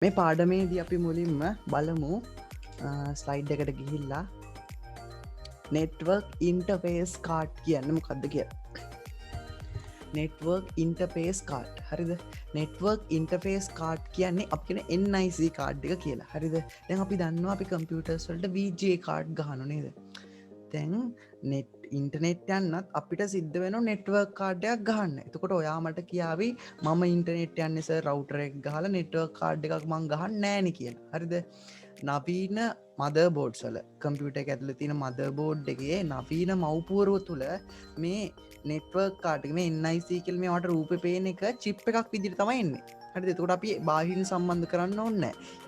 මේ පාඩමේදී අපි මුලින්ම බලමු ස්ලයිඩ් එකට ගිහිල්ලා නෙට්වර්ක් ඉන්ටර්ෆේස් කාඩ් කියන්න මොකක්ද කිය. නෙට්වර්ක් ඉන්ටර්ෆේස් කාඩ් හරිද. නෙට්වර්ක් ඉන්ටර්ෆේස් කාඩ් කියන්නේ අපින NIC කාඩ් එක කියලා හරිද. දැන් අපි දන්නවා අපි කම්පියුටර්ස් වලට VJ කාඩ් ගහනු නේද. තැන් නෙට් ඉන්ටනෙට් යන්නත් අපිට සිද්ධ වෙන නෙට්වර්ක් කාඩයක් ගහන්න. එතකොට ඔයාමට කියාවි මම ඉන්ටනෙට් යන්නස රවටරෙක් ගහල නෙට්වර්ක් කාඩ් එකක් මං ගහන්න නෑන කියලා හරිද. නවීන මද බෝඩ්සල කම්පියට ඇතුල තින මද බෝඩ් එකගේ නවීන මවපුරුව තුළ මේ නෙට්වර්ක් කාටක මේ එන්නයිසි කෙල් මේ වට රූප පේන එක චිප් එකක් විදිර තමයි එන්නේ. හරි තකොට අපි බාහින සම්බන්ධ කරන්න ඕන්න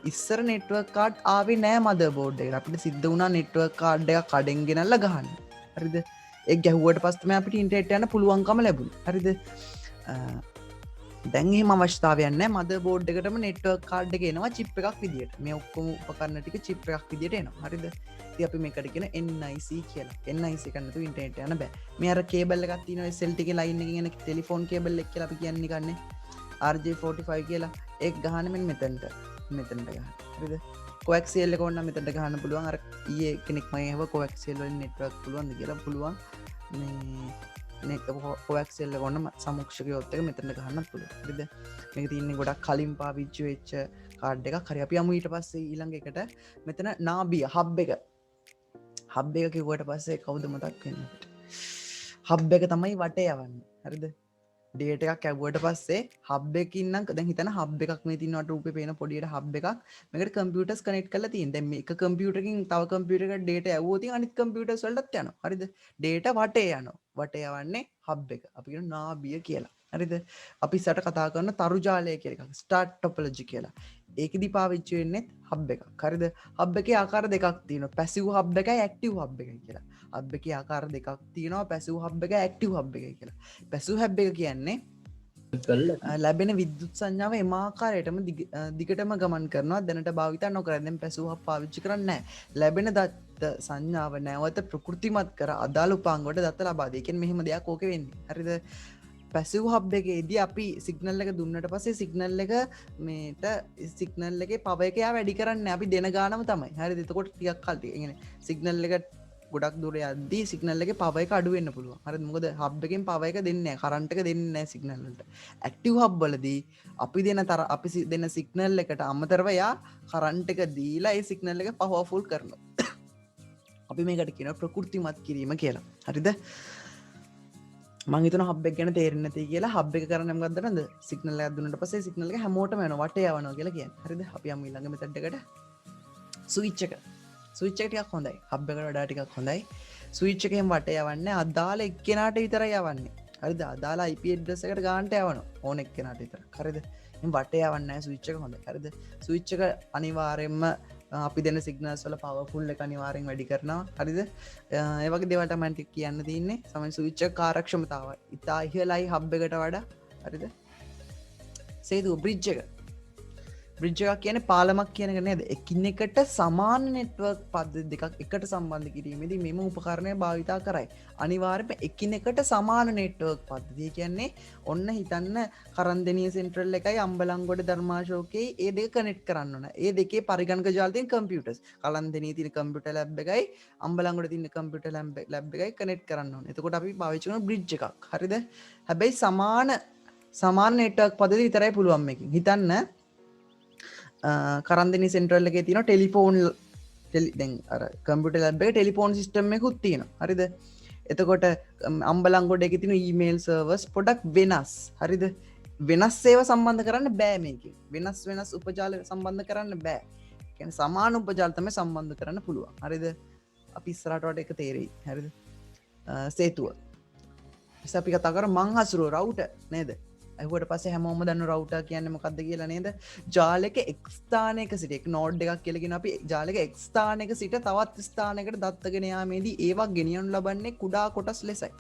ඉස්සර නෙට්වර්ක් කාඩ් ආවේ නෑ මද බෝඩ් එක අපිට සිද්ධ වුණා නෙට්වර්ක් කාඩ් එක කඩෙන්ගෙනල්ල ගහන්න හරිද එක් ගැහුවට පස්තම අපිට ඉන්ටර්නෙට් යන පුළුවන්කම ලැබුණ හරිද දැන්ගේ අවශ්තාවයන්න මද බෝඩ් එකටම නෙට්වර්ක් කාඩ් එක එනවා චිප් එකක් විදිට මේ ඔක්කොම උපකරන්න ටික චිප් එකක් විදිට එනවා හරිද අපි මේකටගෙන NIC කියලා NIC කන්නතු ඉන්ටර්නෙට් යන බෑ මේ අර කේබල් එකක් තියෙනවා SLT එකේ ලයින් එකකින් එන ටෙලිෆෝන් කේබල් එක කියලා අපි කියන්නේ ගන්නේ RJ45 කියලා එක් ගහන මෙන් මෙතැන්ට ගහන හරිද කොක්සිල් එක ඔන්න මෙතැට ගහන්න පුළුවන් අර ඒ කෙනෙක් මයව කොක්සිල් වලින් නෙට්වර්ක් පුළුවන් කියලා පුළුවන් කොක්සෙල්ල ගොන්න සමුක්ෂක යොත්තක මෙතැට ගහන්න පුළුව රිද මේ තින්නේ ගොඩක් කලින් පාවිච්චි වෙච්ච කාඩ් එක හරි අපි අමු ඊට පස්සේ ඊළඟ එකට මෙතන නාබිය හබ් එක හබ් එක කිව්වට පස්සේ කවුද මතක් වෙන්නට හබ් එක තමයි වටේ යවන්න හරිද ඩේට එකක් ඇව්වට පස්සේ හබ් එකකින්න දැන් හිතන හබ් එකක් මේ තින්නට රූපේ පේන පොඩියට හබ් එකක් මේකට කම්පියුටර්ස් කනෙක්ට් කරලා තියෙන. දැන් මේක කම්පියුටරකින් තව කම්පියුටරයකට ඩේටා ඇව්වොත් අනිත් කම්පියුටර්ස් වලටත් යනවා. හරිද? ඩේටා වටේ යනවා. වටේ යවන්නේ හබ් එක. අපි කියන නාභිය කියලා. හරිද? අපි ඉස්සරට කතා කරන තරු ජාලය කියලා එකක්. ස්ටාර්ට් ටොපොලොජි කියලා. ඒකෙදි පාවිච්චි වෙන්නේ හබ් එකක්. හරිද? හබ් එකේ ආකාර දෙකක් තියෙනවා. පැසිව් හබ් එකයි ඇක්ටිව් හබ් එකයි කියලා. හබ් එකේ ආකාර දෙකක් තියෙනවා. පැසිව් හබ් එකයි ඇක්ටිව් හබ් එකයි කියලා. පැසිව් හබ් එක කියන්නේ ලැබෙන විද්‍යුත් සංඥාව එමාකාරයටම දිගටම ගමන් කරනවා දැනට භාවිත නොකරදැන් පැසුහ පාවිච්චි කරන්න ලැබෙන දත්ත සංඥාව නැවත ප්‍රකෘතිමත් කර අදාළ උපාංගොට දත්ත ලබාදයකෙන් මෙහෙම දෙයක් ඕක වෙන්නේ හරිද පැසිව් හබ් එකේදී අපි සිගනල් එක දුන්නට පස්සේ සිගනල් එක මේට සිගනල් එක පව එකයා වැඩි කරන්න අපි දෙන ගානම තමයි හරි දෙතකොට ටියක් කල්ට සිගනල් එක ගොඩක් දුර අදී සිගනල්ල එක පව එක අඩුවෙන්න්න පුළුව හරි මොකද හබ්බකින් පව එක දෙන්න කරන්ටක දෙන්න සිගනල්ලට ඇක්ටව හබ්බලදී අපි දෙන තර අපි දෙන්න සිගනල් එකට අමතරවයා කරන්ට එක දීලා ඒ සිගනල් එක පහෝෆුල් කරන අපි මේකට කියන ප්‍රකෘතිමත් කිරීම කියලා හරිද මංහිතන හබ්බක් ගැන තේරනති කියලා හබ් එක කරනම් ගදරද සිගනල් දුන්නට පසේ සිගනල්ල හැමෝට යන වට යවන කියලා කිය හරිද අපි අම ළඟ තට්කට සුවිච්චක සවිච්චකටයක් හොඳයි හබ්බකට වඩාටිකක් හොඳයි සවිච්චකෙන් වට යවන්න අදාල එක්කෙනට විතර යවන්නේ හරිද අදාලා IPඩසකට ගාන්ට යවන ඕන එක්කෙනට විතර හරිද වට යවන්න සවිච්චක හොඳ හරිද සවිච්චක අනිවාරෙන්ම අපි දෙන සිගනස් වල පවෆුල් එක අනිවාරෙන් වැඩි කරනවා හරිද ඒවගේ දෙවට මැන්ටික් කියන්න තින්නේ සම සවිච්ච කාරක්ෂමතාව ඉතා ඉහලයි හබ්බකට වඩා හරිද සේතු බ්‍රිජ්ජක බ්‍රිජ්ජක් කියන පාලමක් කියන නේද එකින් එකට සමාන නෙට්වර්ක් පද්ධති දෙකක් එකට සම්බන්ධ කිරීමේදී මෙම උපකරණය භාවිතා කරයි. අනිවාර්යයෙන්ම එකින් එකට සමාන නෙට්වර්ක් පද්ධතිය කියන්නේ ඔන්න හිතන්න කරන්දෙනිය සෙන්ට්‍රල් එකයි අම්බලන්ගොඩ ධර්මාශෝකයේ ඒ දෙක කනෙක්ට් කරන්න ඕන. ඒ දෙකේ පරිගණක ජාල තියෙන කම්පියුටර්ස්. කලන්දෙනිය තියෙන කම්පියුටර් ලැබ් එකයි අම්බලන්ගොඩ තියෙන කම්පියුටර් ලැබ් එකයි කනෙක්ට් කරන්න ඕන. එතකොට අපි පාවිච්චි කරන බ්‍රිජ් එකක්. හරිද? හැබැයි සමාන නෙට්වර්ක් පද්ධතිය විතරයි පුළුවන් මේකෙන්. හිතන්න කරන්දනි සෙන්ට්‍රල් එක තින ටෙලිෆෝන් කම්පිට ලැබ ටෙලිෆෝන් සිිටම් එකකුත් තියෙන හරිද එතකොට අම්බලංගොඩ එක තින ඊමේල් සර්වස් පොඩක් වෙනස් හරිද වෙනස් සේව සම්බන්ධ කරන්න බෑ මේක වෙනස් උපජාල සම්බන්ධ කරන්න බෑ සමාන උපජාල්තම සම්බන්ධ කරන්න පුළුවන් හරිද අපි ඉස්සරටට එක තේරෙයි හරිද සේතුව අපි කතාකර මංහසුරුව රවුට නේද ඇහුවට පස්සේ හැමෝම දන්න රවුටර් කියන්නේ මොකක්ද කියලා නේද? ජාලයක එක් ස්ථානයක සිට එක් නෝඩ් එකක් කියලා කියන අපි ජාලයක එක් ස්ථානයක සිට තවත් ස්ථානයකට දත්ත ගෙන යාමේදී ඒවා ගෙනියනු ලබන්නේ කුඩා කොටස් ලෙසයි.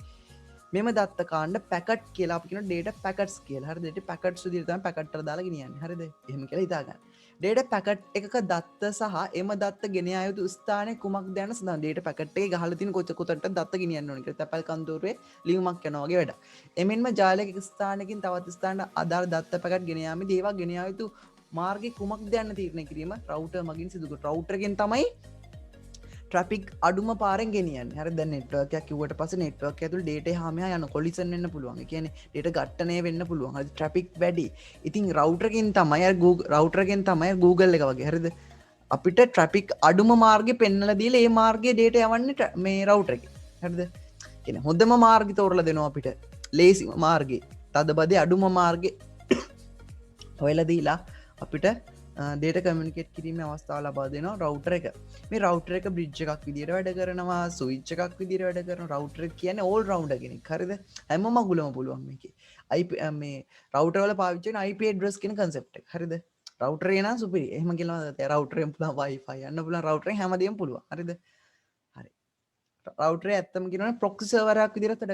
මෙම දත්ත කාණ්ඩ පැකට් කියලා අපි කියන ඩේටා පැකට්ස් කියලා. හරිද? ඩේටා පැකට්ස් විදිහට තමයි පැකට් වල දාලා ගෙනියන්නේ. හරිද? එහෙම කියලා හිතා ගන්න. ඩේටා පැකට් එකක දත්ත සහ එම දත්ත ගෙන යා යුතු ස්ථානය කුමක්ද යන සඳහන් ඩේටා පැකට් එකේ ගහලා තියෙන කොතට දත්ත ගෙනියන්න ඕනේ කියලා. තැපැල් කන්දෝරුවේ ලියුමක් යනවා වගේ වැඩක්. එමෙන්ම ජාලයක ස්ථානකින් තවත් ස්ථානකට අදාළ දත්ත පැකට් ගෙන යාමේදී ඒවා ගෙන යා යුතු මාර්ග කුමක් දයන්න තීරණය කිරීම රවටර් මගින් සිදුක රවටරගෙන් තමයි ට්‍රපික් අඩුම පාරෙන් ගෙනියන් හර ද නෙට්වර්කයක් කිවට පස නෙට්වක් ඇතුල් ඩේට හම යන කොලිසන් වෙන්න පුළුවන් කියන ඩේට ගට්ටනය වෙන්න පුළුවන් හ ට්‍රපික් වැඩි ඉතින් රවටරගෙන් තමයි රවටරගෙන් තමයි Google එක වගේ හරිද අපිට ට්‍රපික් අඩුම මාර්ග පෙන්නල දීල ඒ මාර්ගය ඩේට යවන්න මේ රවටරක හරිද කියෙන හොඳම මාර්ගි තෝරල දෙනවා අපිට ලේසි මාර්ගේ තද බදය අඩුම මාර්ග හොයල දීලා අපිට ඩේට කමියනිකේට් කිරීම අවස්ථාව ලබා දෙනවා රවටර එක මේ රවටර එක බ්‍රිජ් එකක් විදිට වැඩ කරනවා සුවිච්ච එකක් විදිර වැඩ කරන රවටර කියන ඕල් රවන්් ගෙන කරද හැම මගුලම පුළුවන් එක මේ රවටවල පාවිච්චන IP ඩ්‍රස් කෙන කන්සෙප්ට හරිද රවටරේන සුපි එහම කියලා රවටරෙන් පුල වයිෆයි යන්න පුල රවටර හැමදම් පුළුව හරිද හරි රවටර ඇත්තම කියෙන ප්‍රොක්සිසවරයක් විදිරත්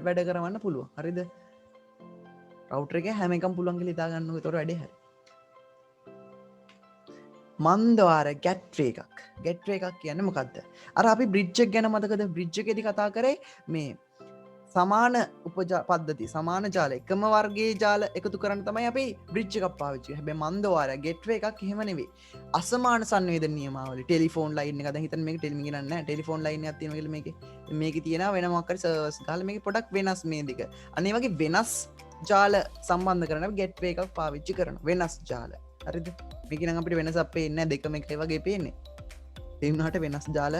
වැඩ කරවන්න පුළුව හරිද රවටරක හැමකම් පුළන්ග ලිතාගන්න තොර වැඩ හැ මන්දවාර ගැට්වේ එකක් කියන්න මොකක්ද අර අපි බ්‍රිච්චක් ගැන මතකද බ්‍රිච්චකෙදි කතා කරේ මේ සමාන උපජා පද්ධති සමාන ජාල එකම වර්ගේ ජාල එකතු කරන්න තමයි අපි බ්‍රිච්ච එකක් පාවිච්චි හැබැයි මන්දවාර ගැට්වේ එකක් එහෙම නෙවෙයි අසමාන සංවේදන නියමාවල ටෙලිෆෝන් ලයින් එක දැන් හිතන්න මේක ටෙලිමින් නෑ ටෙලිෆෝන් ලයින් එකක් තියෙනවා කියලා මේකේ තියෙනවා වෙන මොකක් හරි සර්වර්ස් දාලා මේකේ පොඩක් වෙනස් මේ දෙක අනේ වගේ වෙනස් ජාල සම්බන්ධ කරන අපි ගැට්වේ එකක් පාවිච්චි කරනවා වෙනස් ජාල හරිද මේකනම් අපිට වෙනස අපේ ඉන්නේ දෙකම එක වගේ පේන්නේ ඒ වුණාට වෙනස් ජාල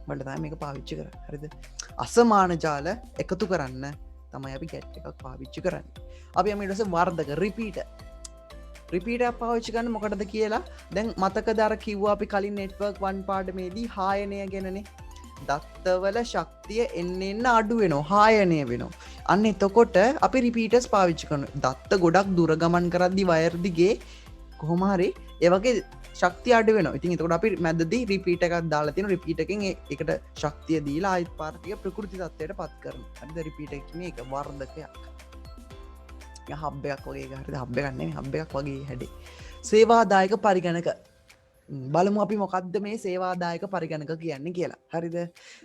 වලට තමයි මේක පාවිච්චි කරන්නේ හරිද අසමාන ජාල එකතු කරන්න තමයි අපි ගැට් එකක් පාවිච්චි කරන්නේ අපි ඊට පස්සේ වර්ධක රිපීටර් පාවිච්චි කරන්න මොකටද කියලා දැන් මතකද අර කිව්වා අපි කලින් නෙට්වර්ක් 1 පාඩමේදී හායනය ගැනනේ දත්තවල ශක්තිය එන්න අඩු වෙනවා හායනය වෙනවා අන්න එතකොට අපි රිපීටර්ස් පාවිච්චි කරනවා දත්ත ගොඩක් දුර ගමන් කරද්දි වයර් දිගේ කොහොම හරි ඒ වගේ ශක්තිය අඩු වෙනවා ඉතින් එතකොට අපි මැදදී රිපීටර් එකක් දාලා තියෙනවා රිපීටර් එකෙන් ඒකට ශක්තිය දීලා ආයෙත් පාර්ටිය ප්‍රකෘති තත්ත්වයට පත් කරනවා හරිද රිපීටර් එක කියන්නේ ඒක වර්ධකයක් හබ් එකක් වගේ එක හරිද හබ් එකක් නෙමෙයි හබ් එකක් වගේ හැඩේ සේවාදායක පරිගණක බලමු අපි මොකක්ද මේ සේවාදායක පරිගණක කියන්නේ කියලා හරිද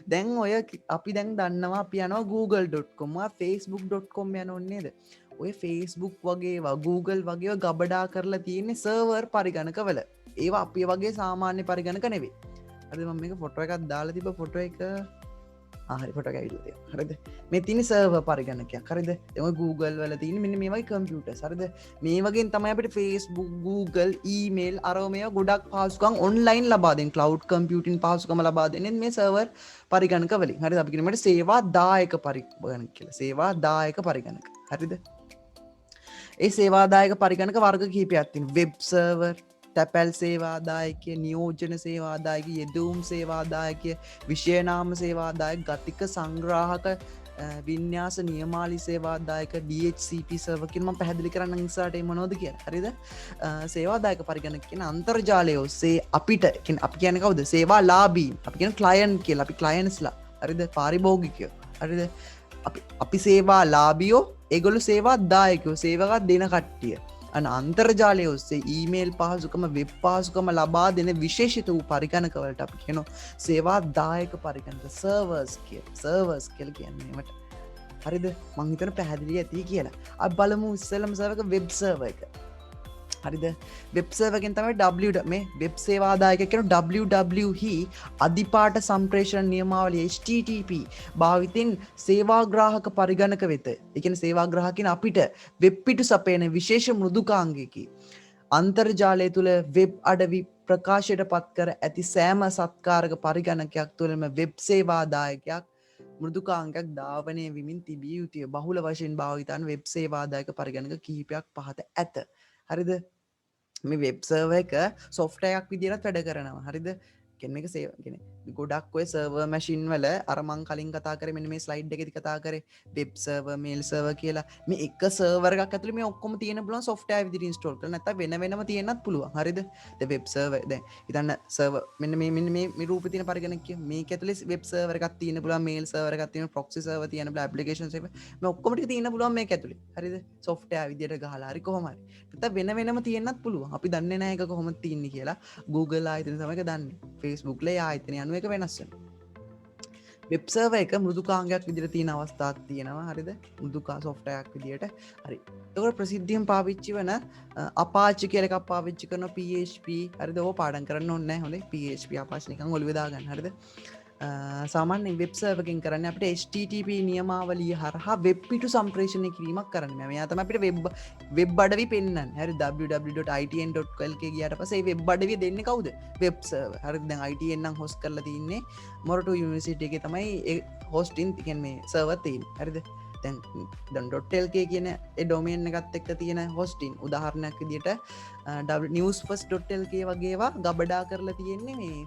දැන් ඔය අපි දැන් දන්නවා අපි යනවා google.com facebook.com යනෝනේ නේද ඔය Facebook වගේ Google වගේ ගබඩා කරලා තියෙන්නේ සර්වර් පරිගණකවල ඒවා අපි වගේ සාමාන්‍ය පරිගණක නෙවෙයි හරිද මම මේක ෆොටෝ එකක් දාලා තිබ්බ ෆොටෝ එක හරි ෆොටෝ එක ඇවිල්ලා තියෙනවා හරිද මේ තියෙන සර්වර් පරිගණකයක් හරිද එම Google වල තියෙන මෙන්න මේ වගේ කම්පියුටර්ස් හරිද මේ වගේන් තමයි අපිට Facebook Google email අරව මේවා ගොඩක් පහසුකම් ඔන්ලයින් ලබා දෙන cloud computing පහසුකම ලබා දෙන්නේ මේ සර්වර් පරිගණක වලින් හරිද අපි කියනවා සේවා දායක පරිගණක කියලා සේවා දායක පරිගණක හරිද ඒ සේවාදායක පරිගණක වර්ග කිහිපයක් තියෙනවා වෙබ් සර්වර් තැපැල් සේවාදායකය නියෝජන සේවාදායක යෙදවුම් සේවාදායකය විෂය නාම සේවාදායක ගතික සංග්‍රාහක වින්‍යාස නියමාලි සේවාදායක DHCP සර්වර් කියන මම පැහැදිලි කරන්න ඉස්සරහට මොනවද කියලා හරිද සේවාදායක පරිගණක කියන අන්තර්ජාලය ඔස්සේ අපිට අපි කියන්නේ කවුද සේවාලාභී අපි කියන ක්ලයන්ට් කියලා අපි ක්ලයන්ට්ස්ලා හරිද පාරිභෝගිකයෝ හරිද අපි සේවාලාභියෝ ඒගොල්ලෝ සේවා දායකයෝ සේවකත් දෙන කට්ටිය අන අන්තර්ජාලය ඔස්සේ ඊමේල් පහසුකම වෙබ් පහසුකම ලබා දෙන විශේෂිත වූ පරිගණකවලට අපි කියනවා සේවා දායක පරිගණක සර්වර්ස් කියලා කියන්නේ ඒවට හරිද මං හිතන පැහැදිලි ඇති කියලා අපි බලමු ඉස්සෙල්ලම සර්වර් වෙබ් සර්වර් එක හරිද වෙබ් සර්වර් එකෙන් තමයි මේ වෙබ් සේවාදායක කියන WWE අධිපාට සම්ප්‍රේෂණ නියමාවලිය HTTP භාවිතින් සේවාග්‍රාහක පරිගණක වෙත ඒ කියන්නේ සේවාග්‍රාහකින් අපිට වෙබ් පිටු සපයන විශේෂ මෘදුකාංගයකි අන්තර්ජාලය තුල වෙබ් අඩවි ප්‍රකාශයට පත් කර ඇති සෑම සත්කාරක පරිගණකයක් තුළම වෙබ් සේවාදායකයක් මෘදුකාංගයක් ධාවනය විමින් තිබිය යුතුය බහුල වශයෙන් භාවිතන වෙබ් සේවාදායක පරිගණක කිහිපයක් පහත ඇත හරිද මේ වෙබ් සර්වර් එක සොෆ්ට්වෙයාර් එකක් විදිහට වැඩ කරනවා හරිද කියන්නේ මේක සේව කියන්නේ ගොඩක් ඔය සර්වර් මැෂින් වල අර මං කලින් කතා කරේ මෙන්න මේ ස්ලයිඩ් එකේදී කතා කරේ වෙබ් සර්වර් මේල් සර්වර් කියලා මේ එක සර්වර් එකක් ඇතුලේ මේ ඔක්කොම තියෙන පුළුවන් සොෆ්ට්වෙයාර් විදිහට ඉන්ස්ටෝල් කරලා නැත්නම් වෙන වෙනම තියෙන්නත් පුළුවන් හරිද දැන් වෙබ් සර්වර් දැන් හිතන්න සර්වර් මෙන්න මේ රූපේ තියෙන පරිගණක මේක ඇතුලේ වෙබ් සර්වර් එකක් තියෙන්න පුළුවන් මේල් සර්වර් එකක් තියෙන ප්‍රොක්සි සර්වර් තියෙන්න පුළුවන් ඇප්ලිකේෂන් සර්වර් මේ ඔක්කොම ටික තියෙන්න පුළුවන් මේක ඇතුලේ හරිද සොෆ්ට්වෙයාර් විදිහට ගහලා හරි කොහොම හරි නැත්නම් වෙන වෙනම තියෙන්නත් පුළුවන් අපි දන්නේ නැහැ ඒක කොහොමද තියෙන්නේ කියලා Google ආයතන තමයි ඒක දන්නේ Facebook ලේ ආයතන යන එක වෙනස් වෙනවා වෙබ් සර්වර් එක මෘදුකාංගයක් විදිහට තියෙන අවස්ථාවක් තියෙනවා. හරිද? මෘදුකා software එකක් විදිහට. හරි. ඒකට ප්‍රසිද්ධියෙන් පාවිච්චි වෙන Apache කියලා එකක් පාවිච්චි කරන PHP. හරිද? ඕක පාඩම් කරන්න ඕනේ නැහැ. හොඳයි. PHP Apache නිකන් ඔළුවේ දාගන්න. හරිද? සාමාන්‍ය වෙබ් සර්වර් එකකින් කරන්නේ අපිට HTTP නියමාවලිය හරහා වෙබ් පිටු සම්ප්‍රේෂණය කිරීමක් කරන්න. මෙයා තමයි අපිට වෙබ් අඩවි පෙන්වන්නේ. හරි www.itn.lk ගියාට පස්සේ මේ වෙබ් අඩවිය දෙන්නේ කවුද? Web server. හරිද? දැන් ITN නම් හොස්ට් කරලා තින්නේ මොරටු යුනිවර්සිටි එකේ තමයි ඒ හොස්ටින් කියන්නේ මේ සර්වර් තියෙන්නේ. හරිද? දැන් .lk කියන ඒ ඩොමේන් එකත් එක්ක තියෙන හොස්ටින් උදාහරණයක් විදිහට newsfirst.lk වගේ ඒවා ගබඩා කරලා තියෙන්නේ මේ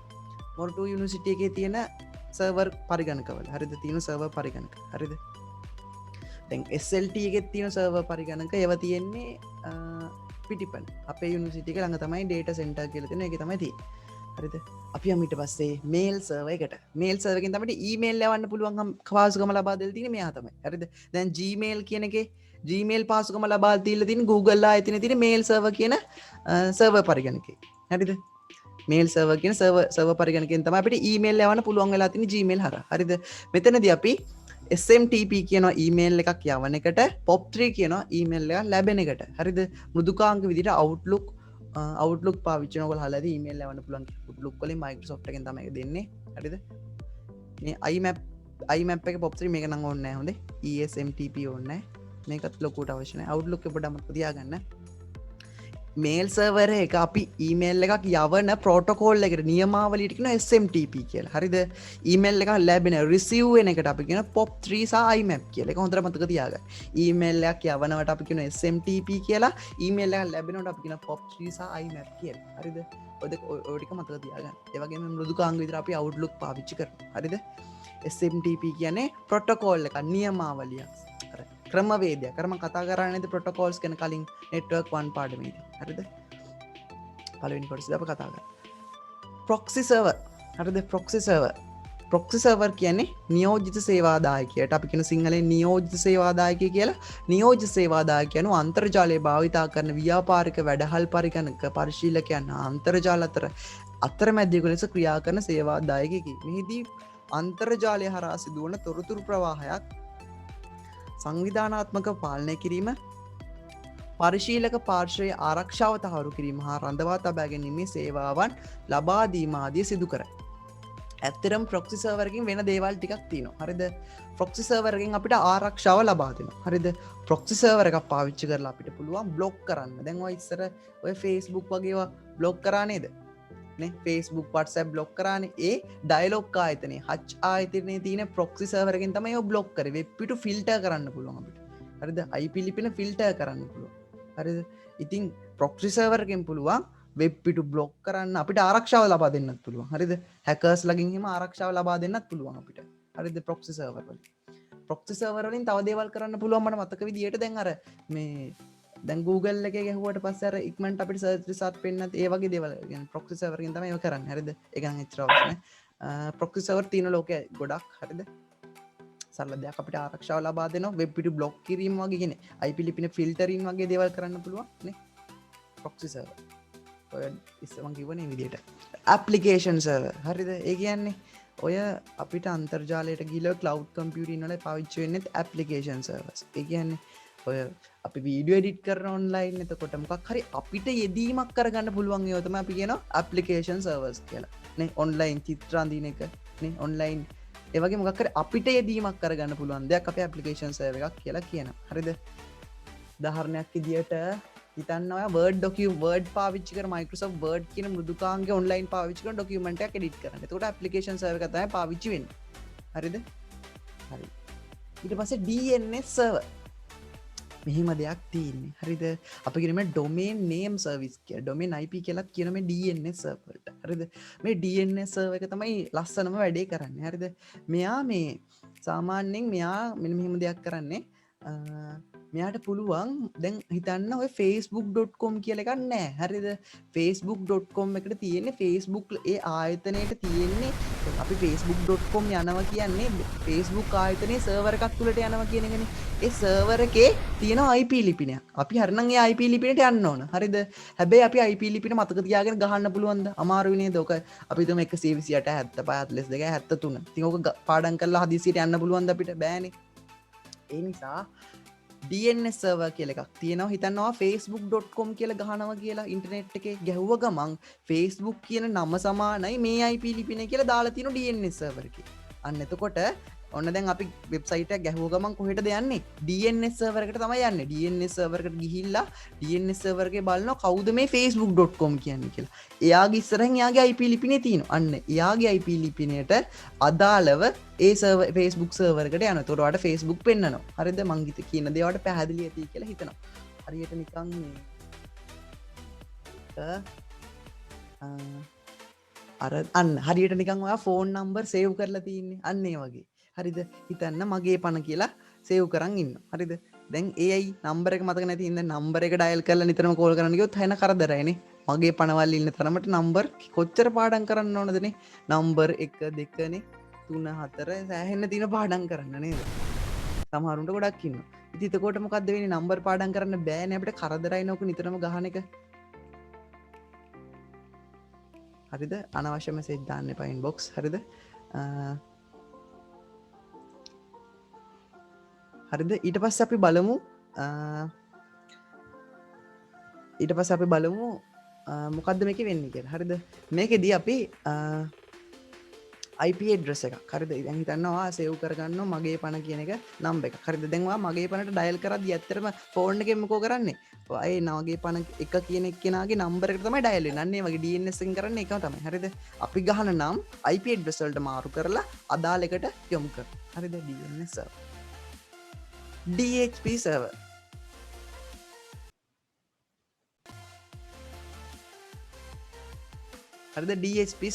මොරටු යුනිවර්සිටි එකේ තියෙන සර්වර් පරිගණකවල. හරිද? තියෙන සර්වර් පරිගණක. හරිද? දැන් SLT එකේ තියෙන සර්වර් පරිගණක ඒවා තියෙන්නේ පිටිපන්. අපේ යුනිවර්සිටි එක ළඟ තමයි data center කියලා තියෙන එකේ තමයි තියෙන්නේ. හරිද? අපි යමු ඊට පස්සේ මේල් සර්වර් එකට. මේල් සර්වර් එකෙන් තමයි ඊමේල් යවන්න පුළුවන් පාසුකම ලබා දෙලා තියෙන්නේ මෙයා තමයි. හරිද? දැන් Gmail කියන එකේ Gmail පාසුකම ලබා දීලා තියෙන Google ආයතනයේ තියෙන මේල් සර්වර් කියන සර්වර් පරිගණකේ. හරිද? මේල් සර්වර් කියන සර්වර් පරිගණකයෙන් තමයි අපිට ඊමේල් යවන්න පුළුවන් වෙලා තියෙන්නේ Gmail හරහා. හරිද? මෙතනදී අපි SMTP කියන ඊමේල් එකක් යවන එකට POP3 කියන ඊමේල් එකක් ලැබෙන එකට. හරිද? මෘදුකාංග විදිහට Outlook පාවිච්චි කරන ඔයගොල්ලෝ හලදී ඊමේල් යවන්න පුළුවන්. Outlook වලින් Microsoft එකෙන් තමයි ඒක දෙන්නේ. හරිද? මේ IMAP එක POP3 මේක නම් ඕනේ නැහැ. හොඳේ. ESMTP ඕනේ නැහැ. මේකත් ලොකුට අවශ්‍ය නැහැ. Outlook එක පොඩ්ඩක් මතක තියාගන්න. මේල් සර්වර් එක අපි ඊමේල් එකක් යවන ප්‍රෝටෝකෝල් එකට නියමාවලියට කියන SMTP කියලා. හරිද? ඊමේල් එකක් ලැබෙන රිසීව් වෙන එකට අපි කියන POP3 සහ IMAP කියලා. ඒක හොඳට මතක තියාගන්න. ඊමේල් එකක් යවනවට අපි කියන SMTP කියලා, ඊමේල් එකක් ලැබෙනවට අපි කියන POP3 සහ IMAP කියලා. හරිද? ඔය ටික මතක තියාගන්න. ඒ වගේම මෘදුකාංග විතර අපි Outlook පාවිච්චි කරනවා. හරිද? SMTP කියන්නේ ප්‍රෝටෝකෝල් එක නියමාවලියක්. ක්‍රමවේදයක්. කරම කතා කරන්නේද ප්‍රොටෝකෝල්ස් ගැන කලින් network 1 පාඩමේදී. හරිද? පළවෙනි කොටසදී අපි කතා කරා. proxy server. හරිද? proxy server. proxy server කියන්නේ නියෝජිත සේවාදායකයට අපි කියන සිංහලෙන් නියෝජිත සේවාදායකය කියලා. නියෝජිත සේවාදායක කියනවා අන්තර්ජාලය භාවිතා කරන ව්‍යාපාරික වැඩහල් පරිගණක පරිශීලකයන් අන්තර්ජාල අතරමැදියෙකු ලෙස ක්‍රියා කරන සේවාදායකයෙකි. මෙහිදී අන්තර්ජාලය හරහා සිදුවන තොරතුරු ප්‍රවාහයක් සංවිධානාත්මක පාලනය කිරීම, පරිශීලක පාර්ශ්වයේ ආරක්ෂාව තහවුරු කිරීම හා රඳවා තබා ගැනීමේ සේවාවන් ලබා දීම ආදී සිදු කරයි. ඇත්තටම ප්‍රොක්සි සර්වර් එකකින් වෙන දේවල් ටිකක් තියෙනවා. හරිද? ප්‍රොක්සි සර්වර් එකෙන් අපිට ආරක්ෂාව ලබා දෙනවා. හරිද? ප්‍රොක්සි සර්වර් එකක් පාවිච්චි කරලා අපිට පුළුවන් බ්ලොක් කරන්න. දැන් ඔය ඉස්සර ඔය Facebook වගේ ඒවා බ්ලොක් කරා නේද? නේ Facebook WhatsApp බ්ලොක් කරානේ. ඒ ඩයලොග් ආයතනයේ හච් ආයතනයේ තියෙන ප්‍රොක්සි සර්වර් එකෙන් තමයි ඔය බ්ලොක් කරේ. වෙබ් පිටු ෆිල්ටර් කරන්න පුළුවන් අපිට. හරිද? IP ලිපින ෆිල්ටර් කරන්න පුළුවන්. හරිද? ඉතින් ප්‍රොක්සි සර්වර් එකෙන් පුළුවන් වෙබ් පිටු බ්ලොක් කරන්න අපිට ආරක්ෂාව ලබා දෙන්නත් පුළුවන්. හරිද? හැකර්ස් ලගින් එහෙම ආරක්ෂාව ලබා දෙන්නත් පුළුවන් අපිට. හරිද? ප්‍රොක්සි සර්වර් වලින්. ප්‍රොක්සි සර්වර් වලින් තව දේවල් කරන්න පුළුවන් මට මතක විදියට දැන් අර මේ දැන් Google එකේ ගැහුවට පස්සේ අර ඉක්මනට අපිට සර්ච් රිසල්ට් පෙන්නත් ඒ වගේ දේවල් يعني ප්‍රොක්සි සර්වර් එකෙන් තමයි ඒක කරන්නේ. හරිද? ඒක නම් එච්චර අවශ්‍ය නැහැ. ප්‍රොක්සි සර්වර් තියෙන ලෝකයේ ගොඩක්. හරිද? සරල දෙයක් අපිට ආරක්ෂාව ලබා දෙනවා. වෙබ් පිටු බ්ලොක් කිරීම වගේ කියන්නේ IP ලිපින ෆිල්ටරින් වගේ දේවල් කරන්න පුළුවන් නේ. Proxy server. ඔය ඉස්සම කිව්වනේ විදියට. Application server. හරිද? ඒ කියන්නේ ඔය අපිට අන්තර්ජාලයට ගිහලා ක්ලවුඩ් කම්පියුටින් වල පාවිච්චි වෙන්නේ ඇප්ලිකේෂන් සර්වර්ස්. ඒ කියන්නේ ඔය අපි වීඩියෝ එඩිට් කරන ඔන්ලයින් එතකොට මොකක් හරි අපිට යෙදීමක් කරගන්න පුළුවන් ඒවා තමයි අපි කියනවා ඇප්ලිකේෂන් සර්වර්ස් කියලා. නේ ඔන්ලයින් චිත්‍ර අඳින එක නේ ඔන්ලයින් ඒ වගේ මොකක් හරි අපිට යෙදීමක් කරගන්න පුළුවන් දෙයක් අපි ඇප්ලිකේෂන් සර්වර් එකක් කියලා කියනවා. හරිද? උදාහරණයක් විදියට හිතන්න ඔයා Word පාවිච්චි කර Microsoft Word කියන මෘදුකාංගය ඔන්ලයින් පාවිච්චි කරන ඩොකියුමන්ට් එකක් එඩිට් කරන්න. එතකොට ඇප්ලිකේෂන් සර්වර් එක තමයි පාවිච්චි වෙන්නේ. හරිද? හරි. ඊට පස්සේ DNS සර්වර් මෙහෙම දෙයක් තියෙන්නේ. හරිද? අපි කියන මේ domain name service කියලා. domain IP කියලාත් කියන මේ DNS server වලට. හරිද? මේ DNS server එක තමයි ලස්සනම වැඩේ කරන්නේ. හරිද? මෙයා මේ සාමාන්‍යයෙන් මෙයා මෙන්න මෙහෙම දෙයක් කරන්නේ. මෙයාට පුළුවන් දැන් හිතන්න ඔය facebook.com කියල එකක් නෑ හරිද facebook.com එකට තියෙන්නේ Facebook ඒ ආයතනයට තියෙන්නේ අපි facebook.com යනවා කියන්නේ Facebook ආයතනයේ සර්වර් එකක් තුලට යනවා කියනගෙන ඒ සර්වර් එකේ තියෙන IP ලිපිනයක් අපි හරිනම් ඒ IP ලිපිනට යන්න ඕන හරිද හැබැයි අපි IP ලිපින මතක තියාගෙන ගහන්න පුළුවන්ද අමාරු නේද ඔක අපි හිතමු 128 75 42 73 ඉතින් ඔක පාඩම් කරලා හදිසියට යන්න පුළුවන්ද අපිට බෑනේ ඒ නිසා DNS සර්වර් කියලා එකක් තියෙනවා හිතන්නවා facebook.com කියලා ගහනවා කියලා ඉන්ටර්නෙට් එකේ ගැහුව ගමන් Facebook කියන නම සමානයි මේ IP ලිපිනේ කියලා දාලා තියෙන DNS සර්වර් එකේ. අන්න එතකොට ඔන්න දැන් අපි වෙබ්සයිට් එක ගැහුව ගමන් කොහෙටද යන්නේ? DNS සර්වර් එකට තමයි යන්නේ. DNS සර්වර් එකට ගිහිල්ලා DNS සර්වර් එකේ බලනවා කවුද මේ facebook.com කියන්නේ කියලා. එයාගේ ඉස්සරහින් එයාගේ IP ලිපිනේ තියෙනවා. අන්න එයාගේ IP ලිපිනේට අදාළව ඒ Facebook සර්වර් එකට යනවා. ඒතකොට ඔයාලට Facebook පෙන්නනවා. හරිද? මං කියන දේ ඔයාලට පැහැදිලි ඇති කියලා හිතනවා. හරියට නිකන් අර අන්න හරියට නිකන් ඔයා ෆෝන් නම්බර් සේව් කරලා තියෙන්නේ. අන්න ඒ වගේ. හරිද හිතන්න මගේ පණ කියලා සේව් කරන් ඉන්න හරිද දැන් ඒයි නම්බර එක මතක නැති ඉන්න නම්බර එක ඩයල් කරලා නිතරම කෝල් කරන්න ගියොත් හැන කරදරයිනේ මගේ පණවල් ඉන්න තරමට නම්බර් කොච්චර පාඩම් කරන්න ඕනදනේ නම්බර් 1 2 නේ 3 4 සෑහෙන්න තියෙන පාඩම් කරන්න නේද සමහරුන්ට ගොඩක් ඉන්නවා ඉතින් එතකොට මොකද්ද වෙන්නේ නම්බර් පාඩම් කරන්න බෑනේ අපිට කරදරයි නෝක නිතරම ගහන එක හරිද අනවශ්‍ය මෙසේජ් දාන්න එපා ඉන්බොක්ස් හරිද හරිද ඊට පස්සේ අපි බලමු මොකද්ද මේකේ වෙන්නේ කියලා. හරිද? මේකෙදී අපි IP address එකක්. හරිද? දැන් හිතන්නවා සේව් කරගන්නවා මගේ පණ කියන එක නම්බර් එක. හරිද? දැන් ඔයා මගේ පණට ඩයල් කරද්දී ඇත්තටම ෆෝන් එකෙන් මොකෝ කරන්නේ? ඔය මගේ පණ එක කියන එක්කෙනාගේ නම්බර් එකට තමයි ඩයල් වෙන්නේ. අන්න ඒ වගේ DNS එකෙන් කරන්නේ ඒකම තමයි. හරිද? අපි ගහන නම් IP address වලට මාරු කරලා අදාළ එකට යොමු කරනවා. හරිද? DNS server. DHP server හරිද DHP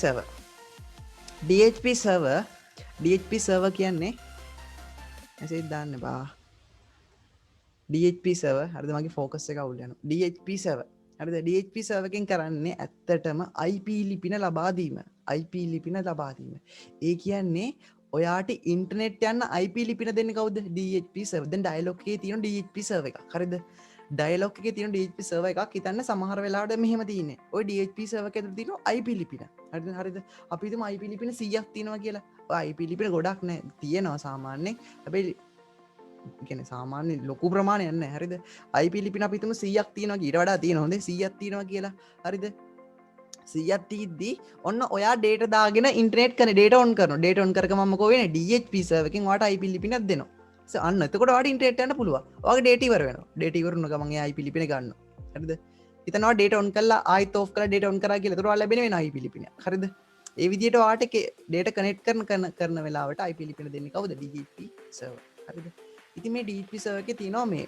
server කියන්නේ මෙසේජ් දාන්න බා DHP server හරිද මගේ ෆෝකස් එක අවුල් යනවා DHP server හරිද DHP server එකෙන් කරන්නේ ඇත්තටම IP ලිපින ලබා දීම ඒ කියන්නේ ඔයාට ඉන්ටර්නෙට් යන්න IP ලිපින දෙන්නේ කවුද DHP server දැන් ඩයලොග් එකේ තියෙන DHP server එකක් හරිද ඩයලොග් එකේ තියෙන DHP server එකක් හිතන්න සමහර වෙලාවට මෙහෙම තියෙන්නේ ඔය DHP server එකේ තියෙන IP ලිපින හරිද අපි හිතමු IP ලිපින 100ක් තියෙනවා කියලා ඔය IP ලිපින ගොඩක් නෑ තියෙනවා සාමාන්‍යයෙන් හැබැයි කියන්නේ සාමාන්‍ය ලොකු ප්‍රමාණයක් නෑ හරිද IP ලිපින අපි හිතමු 100ක් තියෙනවා ඊට වඩා තියෙනවා හොඳේ 100ක් තියෙනවා කියලා හරිද 100ක් තියද්දි ඔන්න ඔයා data දාගෙන ඉන්ටර්නෙට් කරන data on කරනවා data on කරගම මොකෝ වෙන්නේ DHP server එකෙන් ඔයාට IP ලිපිනක් දෙනවා අන්න එතකොට ඔයාට ඉන්ටර්නෙට් යන්න පුළුවන් ඔයාගේ data ඉවර වෙනවා data ඉවර වුණ ගමන් ඒ IP ලිපින ගන්නවා හරිද හිතනවා data on කරලා ආයෙත් off කරලා data on කරා කියලා එතකොට ඔයාලා ලැබෙන වෙනවා IP ලිපිනක් හරිද ඒ විදිහට ඔයාට data connect කරන වෙලාවට IP ලිපින දෙන්නේ කවුද DHP server හරිද ඉතින් මේ DHP server එකේ තියෙනවා මේ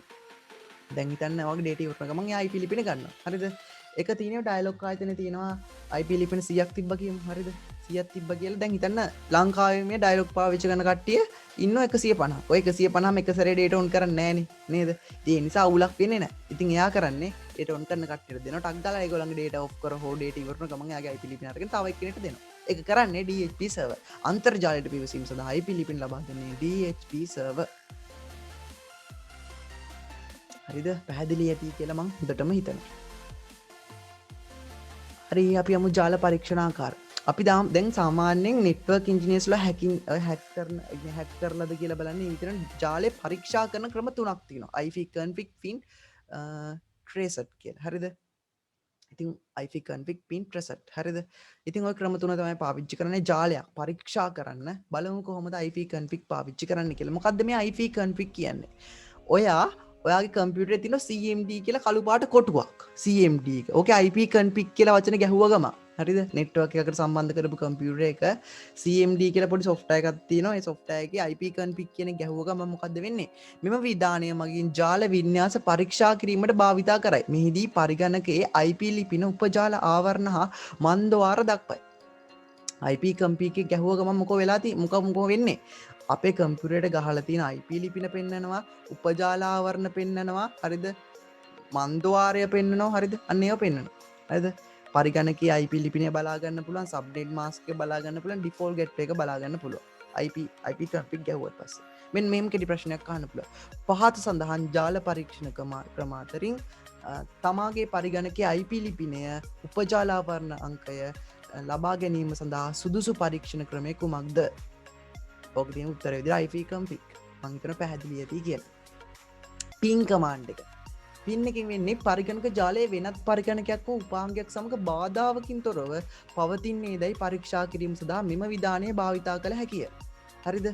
දැන් හිතන්න ඔයාගේ data ඉවර වුණ ගමන් ඒ IP ලිපින ගන්නවා හරිද එක තියෙනවා ඩයලොග් ආයතනයේ තියෙනවා IP ලිපින 100ක් තිබ්බා කියමු හරිද 100ක් තිබ්බා කියලා දැන් හිතන්න ලංකාවේ මේ ඩයලොග් පාවිච්චි කරන කට්ටිය ඉන්නවා 150 ඔය 150ම එක සැරේ data on කරන්නේ නැහනේ නේද ඒ නිසා අවුලක් වෙන්නේ නැහැ ඉතින් එයා කරන්නේ data on කරන කට්ටියට දෙනවා ටක් ගාලා ඒගොල්ලන්ගේ data off කර හෝ data ඉවර වුණ ගමන් එයාගේ IP ලිපින අරගෙන තව එක්කෙනෙක්ට දෙනවා ඒක කරන්නේ DHP server අන්තර්ජාලයට පිවිසීම සඳහා IP ලිපින ලබා දෙන්නේ DHP server හරිද පැහැදිලි ඇති කියලා මම හොඳටම හිතනවා හරි අපි යමු ජාල පරීක්ෂණාකාර අපි දැන් සාමාන්‍යයෙන් නෙට්වර්ක් ඉන්ජිනියර්ස්ලා හැක් කරලාද කියලා බලන්නේ විතර ජාලේ පරීක්ෂා කරන ක්‍රම තුනක් තියෙනවා IP config pin tracer කියලා හරිද ඉතින් IP config pin tracer හරිද ඉතින් ওই ක්‍රම තුන තමයි පාවිච්චි කරන්නේ ජාලයක් පරීක්ෂා කරන්න බලමු කොහොමද IP config පාවිච්චි කරන්න කියලා මොකද්ද මේ IP config කියන්නේ ඔයාගේ කම්පියුටරේ තියෙන CMD කියලා කළු පාට කොටුවක් CMD එක. ඕකේ IP config කියලා වචන ගැහුව ගම. හරිද? නෙට්වර්ක් එකකට සම්බන්ධ කරපු කම්පියුටර් එක CMD කියලා පොඩි software එකක් තියෙනවා. ඒ software එකේ IP config කියන ගැහුව ගම මොකද්ද වෙන්නේ? මෙම විධානය මගින් ජාල වින්‍යාස පරීක්ෂා කිරීමට භාවිතා කරයි. මෙහිදී පරිගණකයේ IP ලිපින උපජාල ආවරණ හා මන්ද්වාර දක්වයි. IP කම්පියුටර් එකේ ගැහුව ගමන් මොකෝ වෙලා මොකෝ වෙන්නේ අපේ කම්පියුටරේට ගහලා තියෙන IP ලිපින පෙන්නනවා උපජාලාවරණ පෙන්නනවා හරිද මන්ද්වාරය පෙන්නනවා හරිද අන්න ඒවා පෙන්නනවා හරිද පරිගණකයේ IP ලිපිනේ බලා ගන්න පුළුවන් සබ්නෙට් මාස්ක් එක බලා ගන්න පුළුවන් ඩිෆෝල්ට් ගේට්වේ එක බලා ගන්න පුළුවන් IP කම්පියුටර් ගැහුවත් පස්සේ මෙන්න මේම කෙටි ප්‍රශ්නයක් අහන්න පුළුවන් පහත සඳහන් ජාල පරීක්ෂණ ක්‍රම අතරින් තමාගේ පරිගණකයේ IP ලිපිනය උපජාලාවරණ අංකය ලබා ගැනීම සඳහා සුදුසු පරීක්ෂණ ක්‍රමය කුමක්ද ඕක තියෙන උත්තරය විදිහට IP කම්පියුටර් මම හිතන පැහැදිලි ඇති කියලා පින් කමාන්ඩ් එක පින් එකෙන් වෙන්නේ පරිගණක ජාලයේ වෙනත් පරිගණකයක් හෝ උපාංගයක් සමග බාධාවකින් තොරව පවතින්නේදයි පරීක්ෂා කිරීම සඳහා මෙම විධානය භාවිතා කළ හැකිය හරිද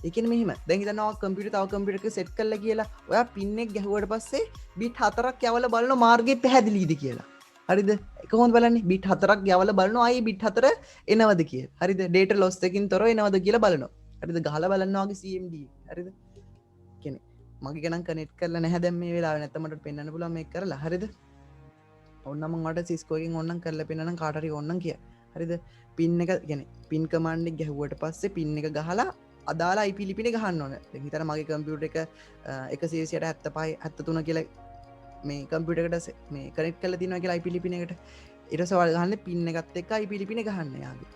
ඒ කියන්නේ මෙහෙම දැන් හිතනවා කම්පියුටර් තව කම්පියුටර් එකක සෙට් කරලා කියලා ඔයා පින් එක ගැහුවට පස්සේ බිට් 4ක් යවලා බලන මාර්ගය පැහැදිලිද කියලා හරිද කොහොමද බලන්නේ බිට් 4ක් යවලා බලනවා ආයේ බිට් 4 එනවද කියලා හරිද data loss එකකින් තොරව එනවද කියලා බලනවා හරිද ගහලා බලනවා වගේ CMD හරිද කියන්නේ මගේ ගණන් කනෙක්ට් කරලා නැහැ දැන් මේ වෙලාවේ නැත්නම් මට පෙන්වන්න පුළුවන් මේක කරලා හරිද ඕන්නම් මම මට Cisco එකෙන් ඕන්නම් කරලා පෙන්වන්නම් කාට හරි ඕන්නම් කියලා හරිද පින් එක කියන්නේ පින් කමාන්ඩ් එක ගැහුවට පස්සේ පින් එක ගහලා අදාළ IP ලිපිනේ ගහන්න ඕන දැන් හිතන්න මගේ කම්පියුටර් එක 175 73 කියලා මේ කම්පියුටර් එකට මේ කනෙක්ට් කරලා තියෙනවා කියලා IP ලිපින එකට ඊට පස්සේ ඔයාලා ගහන්නේ පින් එකත් එක්ක IP ලිපිනේ ගහන්න යාගේ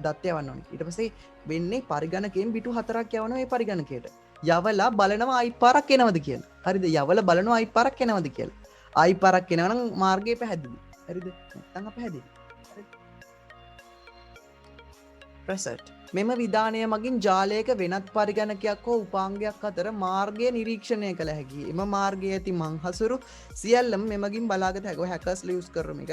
දත් යවන්න ඕනේ ඊට පස්සේ වෙන්නේ පරිගණකයෙන් බිටු 4ක් යවනවා මේ පරිගණකයට යවලා බලනවා ආයි පාරක් එනවද කියලා හරිද යවලා බලනවා ආයි පාරක් එනවද කියලා ආයි පාරක් එනවා නම් මාර්ගය පැහැදිලි හරිද නැත්නම් අපැහැදිලි ප්‍රසට් මෙම විධානය මගින් ජාලයක වෙනත් පරිගණකයක් හෝ උපාංගයක් අතර මාර්ගය නිරීක්ෂණය කළ හැකි එම මාර්ගයේ ඇති මංහසුරු සියල්ලම මෙමගින් බලාගත හැකි හැකර්ස් යූස් කරන එක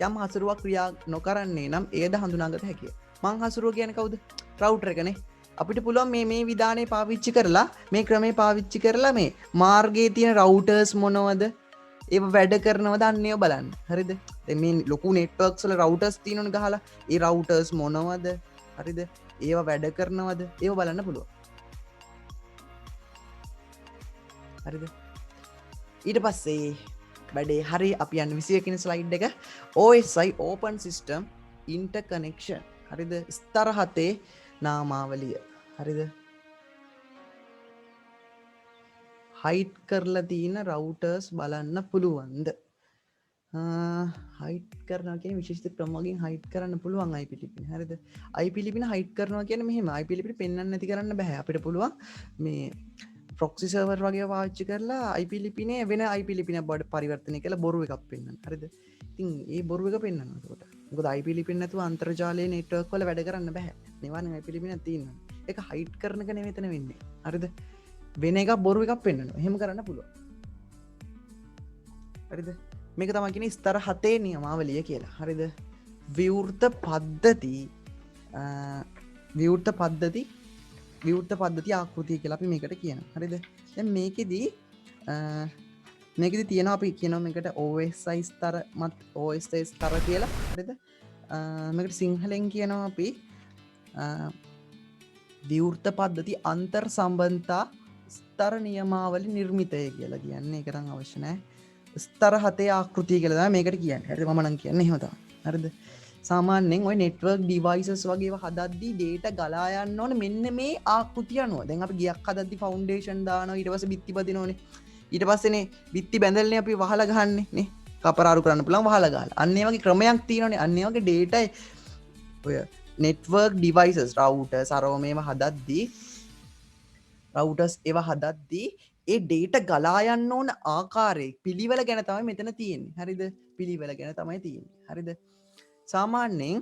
යම් හසුරුවක් ක්‍රියා නොකරන්නේ නම් එයද හඳුනාගත හැකියි මංහසුරුව කියන්නේ කවුද රවුටර් එකනේ අපිට පුළුවන් මේ විධානය පාවිච්චි කරලා මේ ක්‍රමේ පාවිච්චි කරලා මේ මාර්ගයේ තියෙන රවුටර්ස් මොනවද ඒව වැඩ කරනවද අන්නේව බලන්න හරිද දැන් මේ ලොකු නෙට්වර්ක්ස් වල රවුටර්ස් තියෙනවනේ ගහලා ඒ රවුටර්ස් මොනවද හරිද ඒව වැඩ කරනවද ඒව බලන්න පුළුවන් හරිද ඊට පස්සේ වැඩේ හරි අපි යන්න 21 වෙනි ස්ලයිඩ් එක OSI open system interconnection හරිද ස්තර 7 නාමාවලිය හරිද හයිට් කරලා තියෙන රවුටර්ස් බලන්න පුළුවන්ද හයිට් කරනවා කියන්නේ විශේෂිත ක්‍රම වලින් හයිට් කරන්න පුළුවන් IP ලිපින හරිද IP ලිපින හයිට් කරනවා කියන්නේ මෙහෙම IP ලිපින පෙන්වන්න නැති කරන්න බෑ අපිට පුළුවන් මේ ප්‍රොක්සි සර්වර් වගේ පාවිච්චි කරලා IP ලිපිනේ වෙන IP ලිපිනක් බවට පරිවර්තනය කරලා බොරු එකක් පෙන්වන්න හරිද ඉතින් ඒ බොරු එක පෙන්වනවා එතකොට මොකද IP ලිපින නැතුව අන්තර්ජාලයේ නෙට්වර්ක් වල වැඩ කරන්න බෑ නිවානේ IP ලිපිනක් තියෙනවා ඒක හයිට් කරන එක නෙවෙයි එතන වෙන්නේ හරිද වෙන එක බොරු එකක් පෙන්වනවා එහෙම කරන්න පුළුවන් හරිද මේක තමයි කියන්නේ ස්තර 7 නියමාවලිය කියලා හරිද විවෘත පද්ධති ආකෘතිය කියලා අපි මේකට කියනවා හරිද දැන් මේකෙදි තියෙනවා අපි කියනවා මේකට OSI ස්තර OSI ස්තර කියලා හරිද මේකට සිංහලෙන් කියනවා අපි විවෘත පද්ධති අන්තර් සම්බන්ධතා ස්තර නියමාවලි නිර්මිතය කියලා කියන්නේ ඒක නම් අවශ්‍ය නැහැ ස්තර 7 ආකෘතිය කියලා තමයි මේකට කියන්නේ. හරිද? මම නම් කියන්නේ එහෙම තමයි. හරිද? සාමාන්‍යයෙන් ওই network devices වගේ ඒවා හදද්දී data ගලා යන්න ඕනේ මෙන්න මේ ආකෘතිය අනුව. දැන් අපි ගියක් හදද්දී foundation දානවා ඊට පස්සේ බිත්ති බදිනෝනේ. ඊට පස්සේනේ බිත්ති බැඳලානේ අපි වහලා ගහන්නේ නේ. කපරාරු කරන්න පුළුවන් වහලා ගහලා. අන්න ඒ වගේ ක්‍රමයක් තියෙනවානේ. අන්න ඒ වගේ data ඔය network devices routers අරව මේවා හදද්දී routers ඒවා හදද්දී ඒ ඩේට ගලා යන්න ඕන ආකාරයේ පිළිවෙල ගැන තමයි මෙතන තියෙන්නේ. හරිද? පිළිවෙල ගැන තමයි තියෙන්නේ. හරිද? සාමාන්‍යයෙන්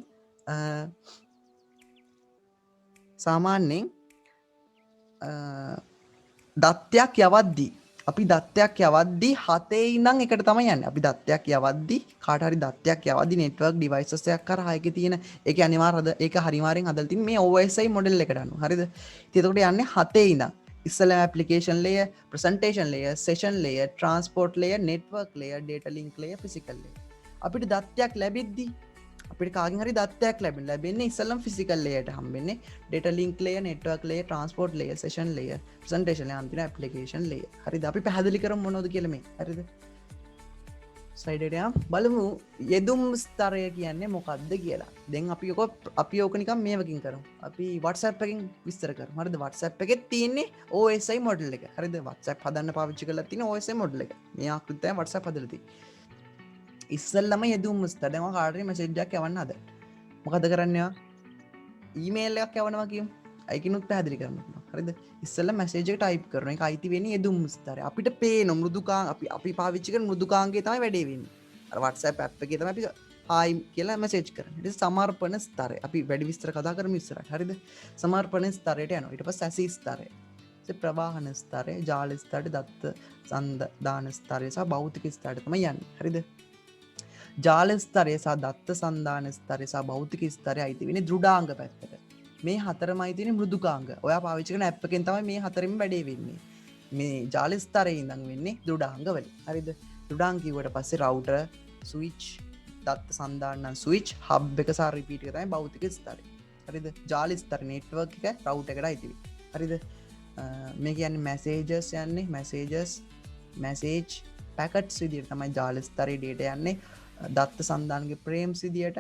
දත්තයක් යවද්දී අපි දත්තයක් යවද්දී 7 ඉඳන් එකට තමයි යන්නේ. අපි දත්තයක් යවද්දී කාට හරි දත්තයක් යවද්දී network devices එකක් කරා ඒකේ තියෙන ඒකේ අනිවාර්යද ඒක හරිමාරෙන් හදලා තින්නේ මේ OSI මොඩල් එකට අනුව. හරිද? ඉතින් එතකොට යන්නේ 7 ඉඳන් ඉස්සෙල්ලාම application layer, presentation layer, session layer, transport layer, network layer, data link layer, physical layer. අපිට දත්තයක් ලැබෙද්දී අපිට කාගෙන් හරි දත්තයක් ලැබෙන්නේ ඉස්සෙල්ලාම physical layer ට හම්බෙන්නේ data link layer, network layer, transport layer, session layer, presentation layer, අන්තිම application layer. හරිද? අපි පැහැදිලි කරමු මොනවද කියලා මේ. හරිද? සයිඩටයා බලමු යෙදුම් ස්තරය කියන්නේ මොකක්ද කියලා දෙන් අපි ඕක නිකම් මේකින් කරු අපි වටසප්පකින් විස්තර කර මරද වටසප් එකෙත් තියන්නේ ඕසයි මොඩල් එක හරිද වත්සක් පදන්න පාවිච්චි කල තින ඕස මොඩල එක මේ කෘතය වටස පදලති ඉස්සල්ලම යෙදුම් ස්තදම කාරය මසේජ්ජක් යවන්න අද මොකද කරන්නවා ඊමේල් එකක් යවනවා කියම් අයිකනුත් පැදිලි කරන්න හරිද ඉස්සල්ල මැසේජක ටයිප් කරන එක අයිති වෙන යෙදුම් ස්තර අපිට පේ නොමෘදුකා අපි පාවිච්චික මෘදුකාන්ගේ තම වැඩේවෙන්න වටස පැප් එක තම අපි හායි කියලා මැසේජ් කරන සමර්පන ස්තර අපි වැඩි විස්තර කතා කරම ඉස්සර හරිද සමර්පන ස්තරයට යන ඉට පස් සැසි ස්තරය ප්‍රවාහන ස්තරය ජාල ස්තට දත්ත සන්ද දාන ස්තරයසා භෞතික ස්ථාටතම යන්න හරිද ජාල ස්තරයසා දත්ත සන්ධාන ස්තරයසා භෞතික ස්තරය අයිති වෙන දෘඩාංග පැත්තට මේ හතර මයිතින මෘදුකාංග ඔය පාවිච්චිකන ඇප්පකෙන් තම මේ හතරම වැඩේ වෙන්නේ මේ ජාල ස්තරය ඉඳං වෙන්නේ දෘඩාංග වල හරිද දෘඩාංකිවට පස්සේ රවුටර් ස්විච් දත්ත සන්ධානන් ස්විච් හබ් එක සා රිපීට් එක තමයි භෞතික ස්තරය හරිද ජාල ස්තර නෙට්වර්ක් එක රවුටර් එකට අයිති හරිද මේ කියන්නේ මැසේජස් යන්නේ මැසේජ් පැකට්ස් විදිහට තමයි ජාල ස්තරයේ ඩේටා යන්නේ දත්ත සන්ධානගේ ප්‍රේම් සිදියට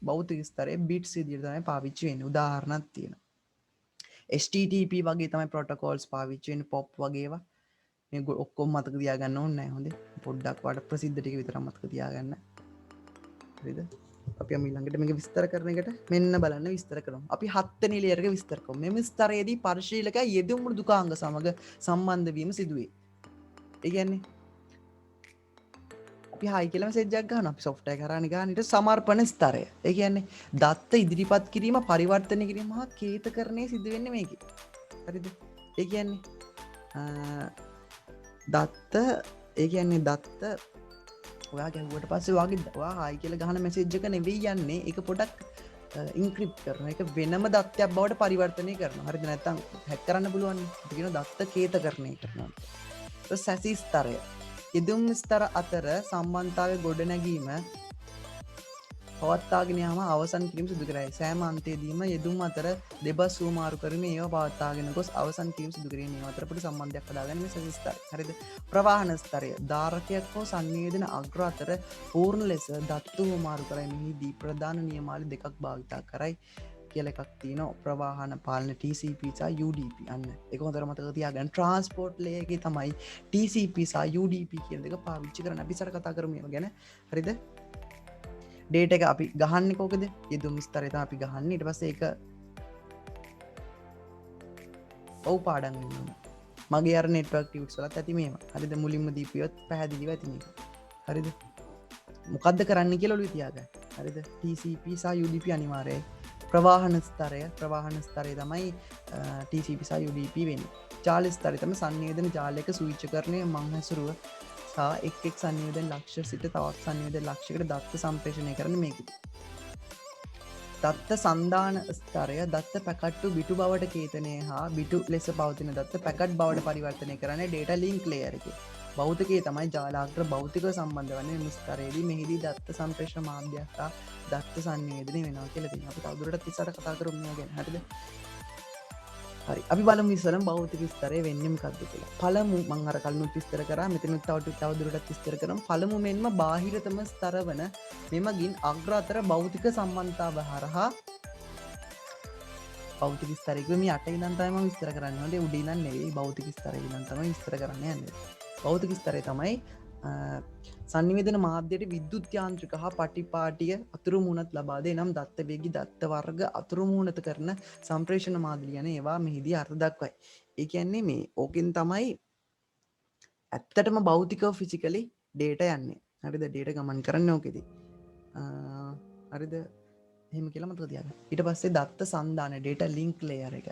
භෞතික ස්තරයේ බිට්ස් විදිහට තමයි පාවිච්චි වෙන්නේ උදාහරණයක් තියෙනවා HTTP වගේ තමයි ප්‍රොටෝකෝල්ස් පාවිච්චි වෙන්නේ POP වගේවා මේ ඔක්කොම මතක තියාගන්න ඕනේ නැහැ හොඳේ පොඩ්ඩක් වට ප්‍රසිද්ධ ටික විතරක් මතක තියාගන්න හරිද අපි ඊළඟට මේක විස්තර කරන එකට මෙන්න බලන්න විස්තර කරමු අපි 7 වෙනි ලේයර් එක විස්තර කරමු මෙම ස්තරයේදී පරිශීලකයා යෙදුම් මෘදුකාංග සමග සම්බන්ධ වීම සිදුවේ ඒ කියන්නේ අපි හයි කියලම සෙජ්ජක් ගන්න අපි සොෆ්ට්වෙයාර් කරාන ගානට සමර්පණ ස්තරය ඒ කියන්නේ දත්ත ඉදිරිපත් කිරීම පරිවර්තනය කිරීම හා කේතකරණය සිදු වෙන්නේ මේකේ හරිද ඒ කියන්නේ දත්ත ඒ කියන්නේ දත්ත ඔයා ගැහුවට පස්සේ ඔයා හයි කියලා ගහන මැසේජ් එක නෙවෙයි යන්නේ ඒක පොඩක් ඉන්ක්‍රිප්ට් කරන එක වෙනම දත්තයක් බවට පරිවර්තනය කරනවා හරිද නැත්නම් හැක් කරන්න පුළුවන් ඒක කියන දත්ත කේතකරණය කරනවා ඒක සැසි ස්තරය යෙදුම් ස්තර අතර සම්බන්ධතාවය ගොඩනැගීම පවත්වාගෙන යාම අවසන් කිරීම සිදු කරයි. සෑම අන්තයේදීම යෙදුම් අතර දෙබස් සූමාරු කරමින් ඒවා පවත්වාගෙන ගොස් අවසන් කිරීම සිදු කිරීම අතර පොඩි සම්බන්ධයක් හදාගන්න මේ සැසි ස්තරය. හරිද? ප්‍රවාහන ස්තරය ධාරකයක් හෝ සංවේදන අග්‍ර අතර පූර්ණ ලෙස දත්ත සූමාරු කරයි. මෙහිදී ප්‍රධාන නියමාවලි දෙකක් භාවිත කරයි. කියලා එකක් තියෙනවා ප්‍රවාහන පාලන TCP සහ UDP අන්න ඒක හොඳට මතක තියාගන්න ට්‍රාන්ස්පෝර්ට් ලේයර් එකේ තමයි TCP සහ UDP කියන දෙක පාවිච්චි කරන්න අපි ඉස්සර කතා කරමු ඒව ගැන හරිද ඩේටා එක අපි ගහන්නේ කොකද යෙදුම් ස්තරය තමයි අපි ගහන්නේ ඊට පස්සේ ඒක ඔව් පාඩම් වෙනවා මගේ අර නෙට්වර්ක් ටියුට්ස් වලත් ඇති මේවා හරිද මුලින්ම දීපියොත් පැහැදිලිව ඇති මේක හරිද මොකද්ද කරන්න කියලා ඔළුවේ තියාගන්න හරිද TCP සහ UDP අනිවාර්යයි ප්‍රවාහන ස්තරය තමයි TCP සහ UDP වෙන්නේ. ජාල ස්තරය තමයි සංවේදන ජාලයක ස්විච් කරණය මංහසුරුව සහ එක් සංවේදන ලක්ෂ්‍ය සිට තවත් සංවේදන ලක්ෂයකට දත්ත සම්ප්‍රේෂණය කරන මේකයි. දත්ත සන්ධාන ස්තරය දත්ත පැකට්ටු බිටු බවට කේතනය හා බිටු ලෙස පවතින දත්ත පැකට් බවට පරිවර්තනය කරන්නේ ඩේටා ලින්ක් ලේයර් එකේ. භෞතිකයේ තමයි ජාලාග්‍ර භෞතිකව සම්බන්ධ වන්නේ මේ ස්තරයේදී මෙහිදී දත්ත සම්ප්‍රේෂණ මාධ්‍යයක් හා දත්ත සංවේදනය වෙනවා කියලා තියෙනවා. අපි තවදුරටත් ඉස්සරහට කතා කරමු මේවා ගැන. හරිද? හරි. අපි බලමු ඉස්සරම භෞතික ස්තරය වෙන්නේ මොකක්ද කියලා. පළමු මම අර කලිනුත් විස්තර කරා මෙතනුත් තවදුරටත් විස්තර කරමු. පළමු මෙන්ම බාහිරතම ස්තර වන මෙමගින් අග්‍ර අතර භෞතික සම්බන්ධතාව හරහා භෞතික ස්තරයක මේ අට ඉඳන් තමයි මම විස්තර කරන්නේ. හොඳේ උඩ ඉඳන් නෙවෙයි භෞතික ස්තරය ඉඳන් තමයි විස්තර කරන්න යන්නේ. භෞතික ස්තරය තමයි සංනිවේදන මාධ්‍යයට විද්‍යුත් යාන්ත්‍රික හා පටිපාටිය අතුරු මුහුණත් ලබා දේ නම් දත්ත වේගී දත්ත වර්ග අතුරු මුහුණත කරන සම්ප්‍රේෂණ මාධ්‍ය යන ඒවා මෙහිදී අර්ථ දක්වයි. ඒ කියන්නේ මේ ඕකෙන් තමයි ඇත්තටම භෞතිකව ෆිසිකලි ඩේටා යන්නේ. හරිද? ඩේටා ගමන් කරන්නේ ඕකෙදී. හරිද? එහෙම කියලා මතක තියාගන්න. ඊට පස්සේ දත්ත සන්ධාන ඩේටා ලින්ක් ලේයර් එක.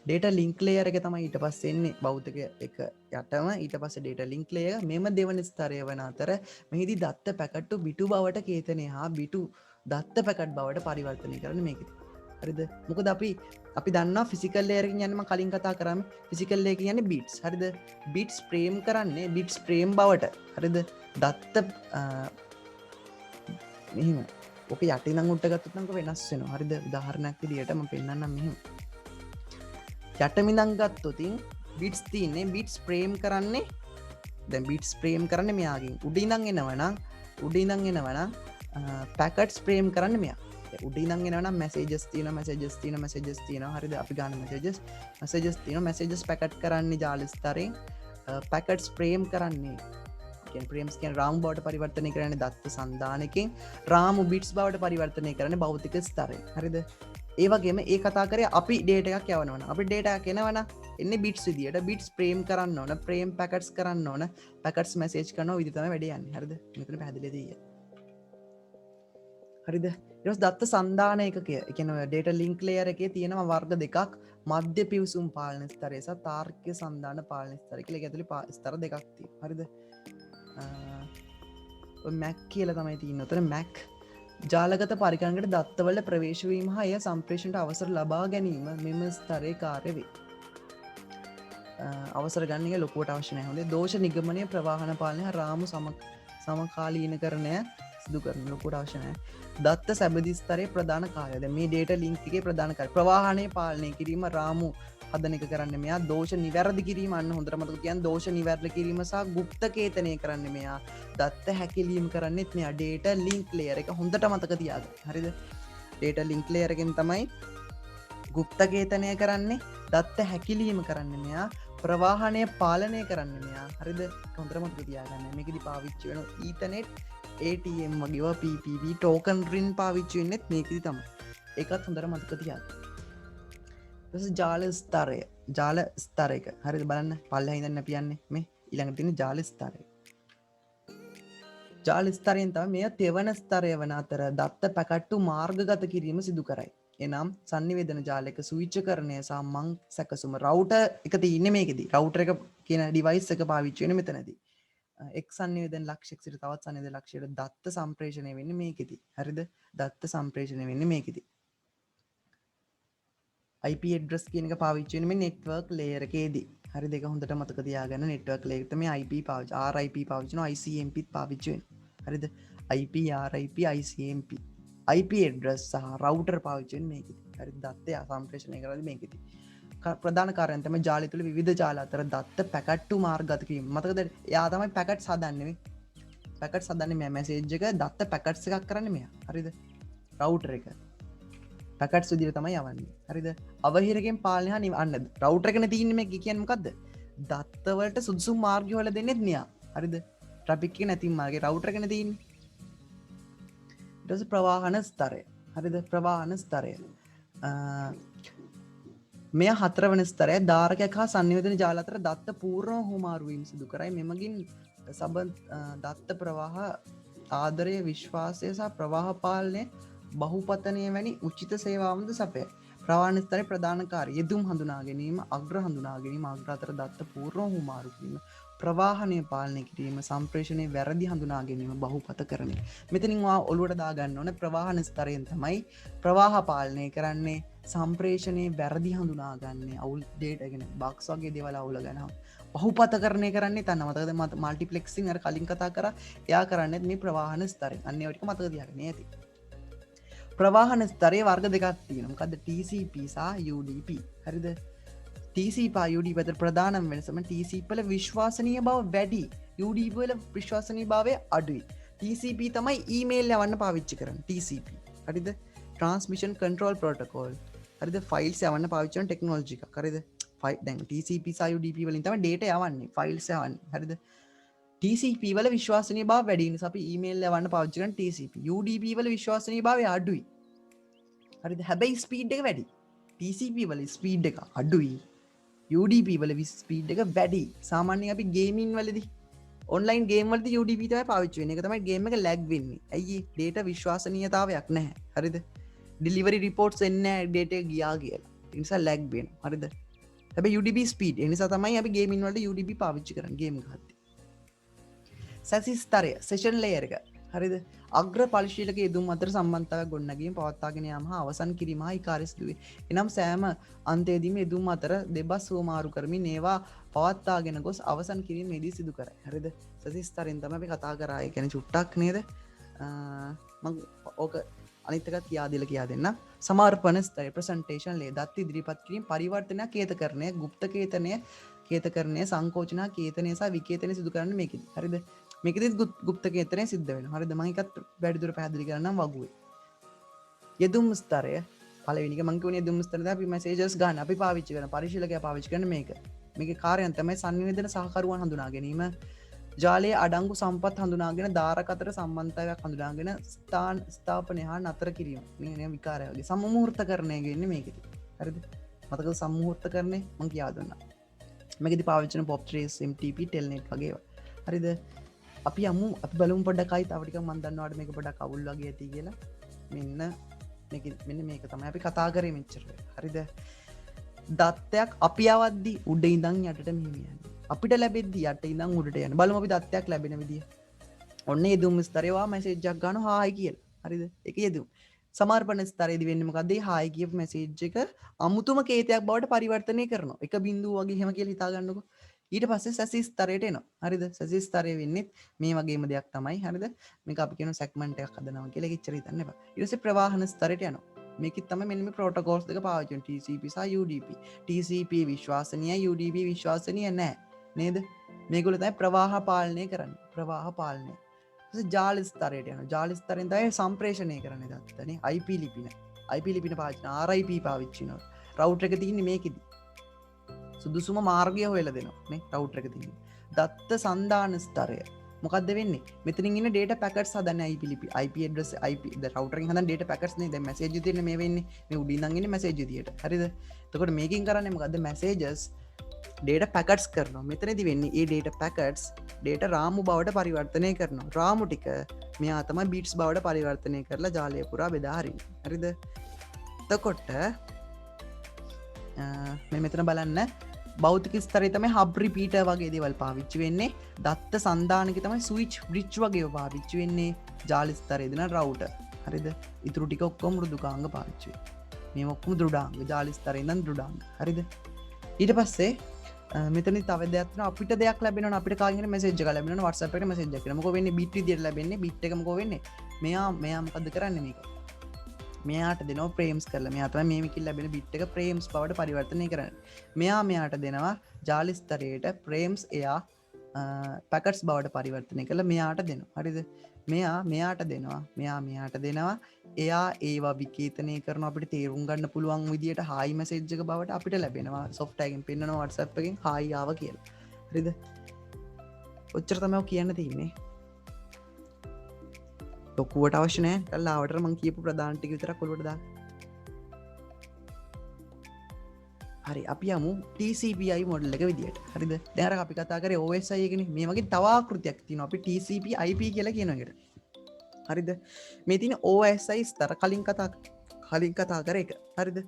ඩේටා ලින්ක් ලේයර් එක තමයි ඊට පස්සේ එන්නේ භෞතික එක යටම ඊට පස්සේ ඩේටා ලින්ක් ලේයර් මෙම දෙවන ස්තරය වන අතර මෙහිදී දත්ත පැකට්ටු බිටු බවට කේතනය හා බිටු දත්ත පැකට් බවට පරිවර්තනය කරන්න මේකෙදී. හරිද? මොකද අපි දන්නවා ෆිසිකල් ලේයර් එකකින් යන්නේ මම කලින් කතා කරාම ෆිසිකල් ලේයර් එක කියන්නේ බිට්ස්. හරිද? බිට්ස් ප්‍රේම් කරන්නේ බිට්ස් ප්‍රේම් බවට. හරිද? දත්ත මෙහිම ඔක යටින් නම් උඩට ගත්තොත් නම් වෙනස් වෙනවා. හරිද? උදාහරණයක් විදියට මම පෙන්නන්නම් මෙහෙම. යටමිඳන් ගත්තොතින් බිට්ස් තියන්නේ බිට්ස් ප්‍රේම් කරන්නේ දැන් බිට්ස් ප්‍රේම් කරන්නේ මෙයාගෙන් උඩ ඉඳන් එනවනම් උඩින් එනවනම් පැකට්ස් ප්‍රේම් කරන්න මෙයා උඩින් එනවනම් මැසේජස් තියෙන හරිද අපි ගන්න මැසේජස් තියෙන මැසේජස් පැකට් කරන්න ජාල ස්තරෙන් පැකට්ස් ප්‍රේම් කරන්නේ ප්‍රේම්ස් කියන රාම් බවට පරිවර්තනය කරන දත්ත සන්ධානකින් රාම බිට්ස් බවට පරිවර්තනය කරන භෞතික ස්තරය හරිද ඒවගේම ඒ කතා කරේ අපි ඩේට එකක් යවනවන අපි ඩේට කෙනවන එන්න බිට්ස් විදිට බිට්ස් ප්‍රේම් කරන්න ඕන ප්‍රේම් පැකට්ස් කරන්න ඕන පැකට්ස් මැසේජ් කරන විදිතම වැඩියන්න හරිද මෙතන පැදිලදී හරිද ඉරස් දත්ත සන්ධානයකය එකන ඩේට ලින්ක් ලේයර එකේ තියෙනවා වර්ග දෙකක් මධ්‍ය පිවසුම් පාලන ස්තරේ සහ තාර්ක්‍ය සන්ධාන පාලන ස්තර කියල ඇතුලි ස්තර දෙකක්ති හරිද මැක් කියල තමයි තියන්න තර මැක් ජාලගත පරිකරකට දත්තවල ප්‍රවේශවීම හය සම්ප්‍රේෂණට අවසර ලබා ගැනීම මෙම ස්තරය කාර්යවේ අවසර ගන්න ලොකුවට අවශ්‍යනය හොඳේ දෝෂ නිගමනය ප්‍රවාහන පාලනය රාමු සමකාලීන කරණය සිදු කරන ලොකුට අවශ්‍යනය දත්ත සැබදිස්තරය ප්‍රධාන කායද මේ ඩේට ලින්ක්ගේ ප්‍රධානකර ප්‍රවාහනය පාලනය කිරීම රාමු හදනක කරන්න මෙයා දෝෂ නිවැරදි කිරීම අන්න හොඳරමතු කියන් දෝෂ නිවැරල කිරීම සහ ගුප්තකේතනය කරන්න මෙයා දත්ත හැකිලීම් කරන්නෙත් මෙයා ඩේට ලින්ක් ලේයර එක හොඳට මතක තියාග හරිද ඩේට ලින්ක් ලේයරගෙන් තමයි ගුප්තකේතනය කරන්නේ දත්ත හැකිලීම කරන්න මෙයා ප්‍රවාහනය පාලනය කරන්න මෙයා හරිද කොන්ත්‍රමත්ක තියාගන්න මේකදි පාවිච්චි වෙන ඊතනෙට් ATM මගේව PPV ටෝකන් රින් පාවිච්චි වෙන්නෙත් මේකදි තම ඒකත් හොඳර මතක තියාග ජාල ස්තරය ජාල ස්තරයක හරි බලන්න පල්ල හිදන්න පියන්නේ මේ ඉළඟ තින ජාල ස්තරය ජාල ස්තරයෙන් තම මේ තෙවන ස්තරය වන අතර දත්ත පැකට්ටු මාර්ගගත කිරීම සිදු කරයි එනම් සන්නිවේදන ජාලක සවිච්ච කරණය සම්මං සැකසුම රවුට එක තියන්න මේකෙදී රවුටර එක කියන ඩිවයිස් එක පාවිච්චවෙන මෙතනදී එක් සන්නිවේදන ලක්ෂක් සිට තවත් සනිද ලක්ෂයට දත්ත සම්ප්‍රේෂණය වෙන්න මේකෙදී හරිද දත්ත සම්ප්‍රේෂණය වෙන්න මේකෙදී IP ඇඩ්‍රස් කියනක පාවිච්චන මේ නෙට්වර්ක් ලේයරකේදී හරි දෙක හොඳට මතක තියාගන්න නෙට්වර්ක් ලේතම IP පාවිච RIP පාවිචන ICMP පාවිච්චුවෙන් හරිද IP RIP ICMP IP address සහ රවුටර් පාවිච්චෙන් මේකෙදී හරි දත්තය සම්ප්‍රේෂණය කරද මේකෙදී ප්‍රධාන කාරයන්තම ජාලි තුළ විධ ජාල අතර දත්ත පැකට්ටු මාර්ගතකිරීම මතකද යා තමයි පැකට් සදන්නේ පැකට් සදන්න මෙ මැසේජ්ජක දත්ත පැකට්ස එකක් කරන්න මෙ හරිද රවුටර එක පැකට් සුදිර තමයි යවන්නේ හරිද අවහිරගෙන් පාලනය නිවන්න රවටරකන තියීම එක කියන්මකක්ද දත්තවලට සුදුසු මාර්ගවල දෙන්නෙත් නියා හරිද ට්‍රපික්ක නැතින්මාගේ රවටරකන තින් ටස ප්‍රවාහන ස්තරය හරිද ප්‍රවාහන ස්තරය මෙය හතරවන ස්තරය ධාරකයක් හා සංයෝධන ජාලතර දත්ත පූර්ණ හුමාරුවීම සිදු කරයි මෙමගින් සබ දත්ත ප්‍රවාහ ආදරය විශ්වාසය සහ ප්‍රවාහ පාලනය බහුපතනය වැනි උචිත සේවාවද සපය ප්‍රවාණස්තරය ප්‍රධානකාර යෙදුම් හඳුනා ගැනීම අග්‍ර හඳුනා ගැනීම අග්‍රාතර දත්ත පූර්ණ හුමාරුවීම ප්‍රවාහනය පාලනය කිරීම සම්ප්‍රේෂණය වැරදි හඳුනා ගැනීම බහුපත කරණය මෙතනින්වා ඔළුවට දාගන්න ඕන ප්‍රවාහන ස්තරයෙන් තමයි ප්‍රවාහ පාලනය කරන්නේ සම්ප්‍රේෂණය වැරදි හඳුනාගන්නේ අවුල් ඩේටගෙන බක්ස් වගේ දෙවල අවුල ගැන බහුපත කරණය කරන්නේ තන්න මතද මත මල්ටිපලෙක්සිං අර කලින් කතා කර එයා කරන්නෙත් මේ ප්‍රවාහන ස්තරය අන්නවට මතක දයක්න ඇති ප්‍රවාහන ස්තරය වර්ග දෙකක් තියෙනවා මොකද්ද TCP සහ UDP හරිද TCP UDP අතර ප්‍රධානම වෙනසම TCP වල විශ්වාසනීය බව වැඩි UDP වල විශ්වාසනීය භාවය අඩුයි TCP තමයි ඊමේල් යවන්න පාවිච්චි කරන්නේ TCP හරිද Transmission Control Protocol හරිද ෆයිල්ස් යවන්න පාවිච්චි කරන ටෙක්නොලොජි එකක් හරිද දැන් TCP සහ UDP වලින් තමයි data යවන්නේ ෆයිල්ස් යවන්නේ හරිද TCP වල විශ්වාසනීය බව වැඩි නිසා අපි ඊමේල් යවන්න පාවිච්චි කරන TCP UDP වල විශ්වාසනීය භාවය අඩුයි හරිද හැබැයි ස්පීඩ් එක වැඩි TCP වල ස්පීඩ් එක අඩුයි UDP වල ස්පීඩ් එක වැඩි සාමාන්‍යයෙන් අපි ගේමින් වලදී ඔන්ලයින් ගේම් වලදී UDP තමයි පාවිච්චි වෙන්නේ ඒක තමයි ගේම් එක ලැග් වෙන්නේ ඇයි data විශ්වාසනීයතාවයක් නැහැ හරිද ඩිලිවරි රිපෝට්ස් එන්නේ නැහැ data එක ගියා කියලා ඒ නිසා ලැග් වෙනවා හරිද හැබැයි UDP ස්පීඩ් ඒ නිසා තමයි අපි ගේමින් වලට UDP පාවිච්චි කරන්නේ ගේම් ගහද්දී සැසි ස්තරය සෙෂන් ලේයර් එක හරිද අග්‍ර පරිශීලක යෙදුම් අතර සම්බන්ධතාවයක් ගොඩනැගීම පවත්වාගෙන යාම හා අවසන් කිරීම හා ඉකාරය සිදුවේ. එනම් සෑම අන්තයේදීම යෙදුම් අතර දෙබස් හුවමාරු කරමින් ඒවා පවත්වාගෙන ගොස් අවසන් කිරීමේදී සිදු කරයි. හරිද? සැසි ස්තරෙන් තමයි අපි කතා කරා. ඒ කියන්නේ චුට්ටක් නේද? මම ඕක අනිත් එකත් කියා දෙන්න. සමර්පණ ස්තරය ප්‍රසන්ටේෂන් ලේ දත් ඉදිරිපත් කිරීම පරිවර්තනය කේතකරණය ගුප්ත කේතනය සංකෝචන කේතනය සහ විකේතනය සිදු කරන්න මේකෙදි. හරිද? මේකෙදිත් ගුප්ත කේන්ද්‍රය සිද්ධ වෙනවා. හරිද? මම එකත් වැඩිදුර පැහැදිලි කරන්නම් වගුවේ. යෙදුම් ස්තරය පළවෙනි එක මම කියුනේ යෙදුම් ස්තරය අපි මැසේජස් ගන්න අපි පාවිච්චි කරන පරිශීලකයා පාවිච්චි කරන මේක. මේකේ කාර්යයන් තමයි සංනිවේදන සහකරුවන් හඳුනා ගැනීම, ජාලයේ අඩංගු සම්පත් හඳුනාගෙන දාරක අතර සම්බන්ධතාවයක් හඳුනාගෙන ස්ථාපනය හා නතර කිරීම. මේ විකාරය වගේ සම්මුහූර්තකරණය වෙන්නේ මේකෙදි. හරිද? මතකද සම්මුහූර්තකරණය මම කියා දුන්නා. මේකෙදි පාවිච්චි කරන pop trace mtp telnet වගේ ඒවා. හරිද? අපි බලමු පොඩ්ඩක් තව ටිකක් මම දන්නවාට මේක පොඩ්ඩක් අවුල් වගේ ඇති කියලා. මෙන්න මේක තමයි අපි කතා කරේ මෙච්චර. හරිද? දත්තයක් අපි අවද්දි උඩ ඉඳන් යටට මෙහෙම යන්නේ. අපිට ලැබෙද්දි යට ඉඳන් උඩට යන්නේ. බලමු අපි දත්තයක් ලැබෙන විදිය. ඔන්න යෙදුම් ස්තරේ වා මැසේජ් එකක් ගන්නවා හායි කියලා. හරිද? ඒක යෙදුම්. සමර්පණ ස්තරයේදී වෙන්නේ මොකද්ද? මේ හායි කියපු මැසේජ් එක අමුතුම කේතයක් බවට පරිවර්තනය කරනවා. එක බිඳුව වගේ එහෙම කියලා හිතා ගන්නකො. ඊට පස්සේ සැසි ස්තරයට එනවා. හරිද? සැසි ස්තරය වෙන්නේ මේ වගේම දෙයක් තමයි. හරිද? මේක අපි කියන සෙග්මන්ට් එකක් හදනවා කියලා ඒක ඉච්චර හිතන්න එපා. ඊට පස්සේ ප්‍රවාහන ස්තරයට යනවා. මේකෙත් තමයි මෙන්න මේ ප්‍රෝටෝකෝල්ස් දෙක පාවිච්චි කරන්නේ TCP සහ UDP. TCP විශ්වාසනීයයි UDP විශ්වාසනීය නැහැ. නේද? මේගොල්ලෝ තමයි ප්‍රවාහ පාලනය කරන්නේ. ප්‍රවාහ පාලනය. ජාල ස්තරයට යනවා. ජාල ස්තරෙන් තමයි සම්ප්‍රේෂණය කරන්නේ දත්තනේ. IP ලිපින. IP ලිපින පාවිච්චි කරනවා. RIP පාවිච්චි කරනවා. රවුටර් එක තියෙන්නේ මේකෙදි. සුදුසුම මාර්ගය හොයලා දෙනවා නේ රවුටර් එක තියෙන්නේ. දත්ත සන්දාන ස්තරය. මොකක්ද වෙන්නේ? මෙතනින් ඉන්න data packets හදන්නේ IP ලිපි. IP address IP router එකෙන් හදන data packets නේ. දැන් message තියෙන්නේ මේ වෙන්නේ. මේ උඩින් ඉඳන් ඉන්නේ message විදියට. හරිද? එතකොට මේකෙන් කරන්නේ මොකද්ද? messages data packets කරනවා. මෙතනදී වෙන්නේ මේ data packets data රාමු බවට පරිවර්තනය කරනවා. රාමු ටික මෙයා තමයි bits බවට පරිවර්තනය කරලා ජාලය පුරා බෙදා හරින්නේ. හරිද? එතකොට මේ මෙතන බලන්න භෞතික ස්තරය තමයි හබ් රිපීටර් වගේ දේවල් පාවිච්චි වෙන්නේ. දත්ත සන්දානක තමයි ස්විච් බ්‍රිජ් වගේ පාවිච්චි වෙන්නේ. ජාල ස්තරයේදී නම් රවුටර්. හරිද? ඊටු ටික ඔක්කොම මෘදුකාංග පාවිච්චි වෙන්නේ. මේ ඔක්කොම දෘඩාංග. ජාල ස්තරයෙන් නම් දෘඩාංග. හරිද? ඊට පස්සේ මෙතන තව දෙයක් තියෙනවා. අපිට දෙයක් ලැබෙනවා අපිට කාගෙන් මැසේජ් එකක් ලැබෙනවා WhatsApp එකට මැසේජ් එකක්. මොකෝ වෙන්නේ? බිට් විදියට ලැබෙන්නේ. බිට් එක මොකෝ වෙන්නේ? මෙයා මොකද්ද කරන්නේ මේක? මෙයාට දෙනවා ප්‍රේම්ස් කරලා. මෙයා තමයි මේ විකින් ලැබෙන බිට් එක ප්‍රේම්ස් බවට පරිවර්තනය කරන්නේ. මෙයාට දෙනවා ජාල ස්තරයට ප්‍රේම්ස් එයා පැකට්ස් බවට පරිවර්තනය කරලා මෙයාට දෙනවා. හරිද? මෙයාට දෙනවා එයා ඒවා විකේතනය කරන අපිට තේරුම් ගන්න පුළුවන් විදියට හායි මැසේජ් එක බවට අපිට ලැබෙනවා. software එකෙන් පෙන්නනවා WhatsApp එකෙන් හායි ආවා කියලා. හරිද? ඔච්චර තමයි කියන්න තියෙන්නේ. ලොකුවට අවශ්‍ය නැහැ. කල්ලාවට මම කියපු ප්‍රධාන ටික විතරක් ඔලුවට දාන්න. හරි අපි යමු TCPI මොඩල් එක විදියට. හරිද? දැන් අර අපි කතා කරේ OSI එකනේ. මේ වගේ තව ආකෘතියක් තියෙනවා. අපි TCP IP කියලා කියන එකට. හරිද? මේ තියෙන OSI ස්තර කලින් කතා කර එක. හරිද?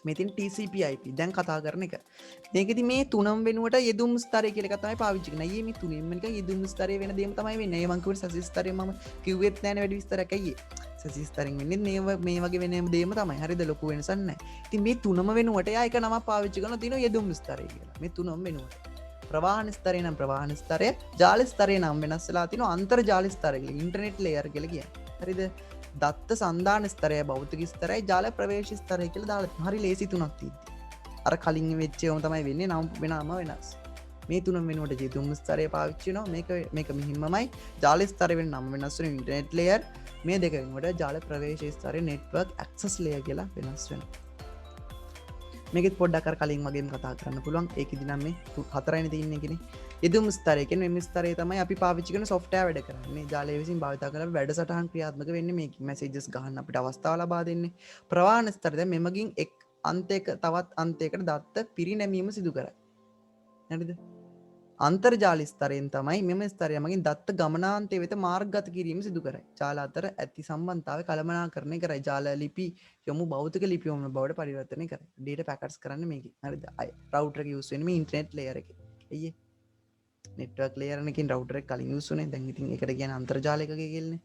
මේ තියෙන TCP IP දැන් කතා කරන එක. මේකෙදි මේ තුනම වෙනුවට යෙදුම් ස්තරය කියලා එකක් තමයි පාවිච්චි කරන්නේ. අයියේ මේ තුනෙන්ම නිකන් යෙදුම් ස්තරය වෙන දෙයක්ම තමයි වෙන්නේ. ඒ මං කිව්වේ සසි ස්තරය මම කිව්වෙත් නෑනේ වැඩි විස්තරයක් අයියේ. සසි ස්තරෙන් වෙන්නේ මේ වගේ වෙන දෙයක්ම තමයි. හරිද? ලොකු වෙනසක් නෑ. ඉතින් මේ තුනම වෙනුවට එයා එක නමක් පාවිච්චි කරනවා තියෙනවා යෙදුම් ස්තරය කියලා. මේ තුනම වෙනුවට. ප්‍රවාහන ස්තරය නම් ප්‍රවාහන ස්තරය, ජාල ස්තරය නම් වෙනස් වෙලා තියෙනවා අන්තර්ජාල ස්තරය කියලා. ඉන්ටර්නෙට් ලේයර් කියලා කියන්නේ. හරිද? දත්ත සන්දාන ස්තරය, භෞතික ස්තරය, ජාල ප්‍රවේශ ස්තරය කියලා දාලා තියෙනවා. හරි ලේසි තුනක් තියෙද්දි. අර කලින් වෙච්ච ඒවාම තමයි වෙන්නේ. නම් වෙනම වෙනස්. මේ තුනම වෙනුවට යෙදුම් ස්තරය පාවිච්චි වෙනවා. මේක මෙහිමමයි. ජාල ස්තරය වෙන නම් වෙනස් වෙන ඉන්ටර්නෙට් ලේයර්. මේ දෙක වෙනුවට ජාල ප්‍රවේශ ස්තරය, නෙට්වර්ක් ඇක්සස් ලේයර් කියලා වෙනස් වෙනවා. මේකෙත් පොඩ්ඩක් අර කලින් වගේම කතා කරන්න පුළුවන්. ඒකෙදි නම් මේ හතරයිනේ තියෙන්නේ කියන්නේ. යෙදුම් ස්තරය කියන්නේ මේ ස්තරය තමයි අපි පාවිච්චි කරන software වැඩ කරන්නේ. ජාලය විසින් භාවිත කරලා වැඩසටහන් ක්‍රියාත්මක වෙන්නේ මේක. messages ගහන්න අපිට අවස්ථාව ලබා දෙන්නේ. ප්‍රවාහන ස්තරය දැන් මෙමගින් එක් අන්තයක තවත් අන්තයකට දත්ත පිරිනැමීම සිදු කරයි. හරිද? අන්තර්ජාල ස්තරයෙන් තමයි මෙම ස්තරය මගින් දත්ත ගමනාන්තය වෙත මාර්ගගත කිරීම සිදු කරයි. ජාල අතර ඇති සම්බන්ධතාවය කළමනාකරණය කරයි. ජාල ලිපි යොමු භෞතික ලිපි යොමු බවට පරිවර්තනය කරයි. data packets කරන්නේ මේකේ. හරිද? router එක use වෙන්නේ මේ internet layer එකේ. අයියේ. network layer එකකින් router එක කලින් use වුනේ. දැන් ඉතින් ඒකට කියන්නේ අන්තර්ජාලයක කියලානේ.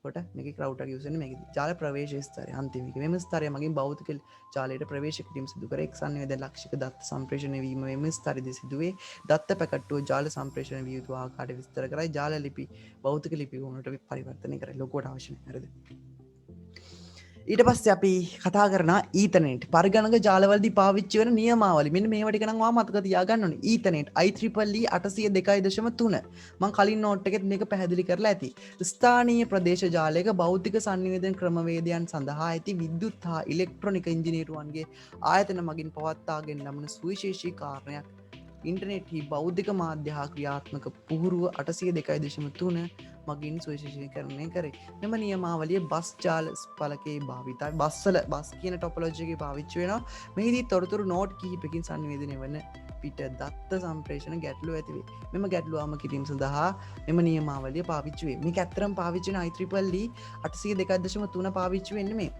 කොට මේකේ router use වෙන්නේ මේකේ. ජාල ප්‍රවේශ ස්තරය අන්තිම එක. මෙම ස්තරය මගින් භෞතික ජාලයට ප්‍රවේශ කිරීම සිදු කර එක් සංවේදන ලක්ෂික දත්ත සම්ප්‍රේෂණය වීම මෙම ස්තරයේදී සිදුවේ. දත්ත පැකට්ටුව ජාල සම්ප්‍රේෂණය විය යුතු ආකාරය විස්තර කරයි. ජාල ලිපි භෞතික ලිපි වලට පරිවර්තනය කරයි. ලොකුවට අවශ්‍ය නැහැ. හරිද? ඊට පස්සේ අපි කතා කරන ඊතනෙට් පරිගණක ජාලවලදී පාවිච්චි වෙන නියමාවලි. මෙන්න මේවා ටික නම් ඔයා මතක තියාගන්න ඕනේ. ඊතනෙට් IEEE 802.3 මම කලින් නෝට් එකෙත් මේක පැහැදිලි කරලා ඇති. ස්ථානීය ප්‍රදේශ ජාලයක භෞතික සංනිවේදන ක්‍රමවේදයන් සඳහා ඇති විද්‍යුත් හා ඉලෙක්ට්‍රොනික ඉංජිනේරුවන්ගේ ආයතන මගින් පවත්වාගෙන ලබන සුවිශේෂී කාර්යයක්. ඉන්ටර්නෙට්හි බෞද්ධික මාධ්‍ය හා ක්‍රියාත්මක පුහුරුව 802.3 මගින් සුවිශේෂීකරණය කරේ. මෙම නියමාවලිය බස් ජාල ඵලකයේ භාවිතයි. බස් කියන ටොපොලොජි එකේ පාවිච්චි වෙනවා. මෙහිදී තොරතුරු නෝඩ් කිහිපකින් සංවේදනය වන පිට දත්ත සම්ප්‍රේෂණ ගැටලු ඇති වේ. මෙම ගැටලු අවම කිරීම සඳහා මෙම නියමාවලිය පාවිච්චි වේ. මේක ඇත්තටම පාවිච්චි වෙන IEEE 802.3 පාවිච්චි වෙන්නේ මේ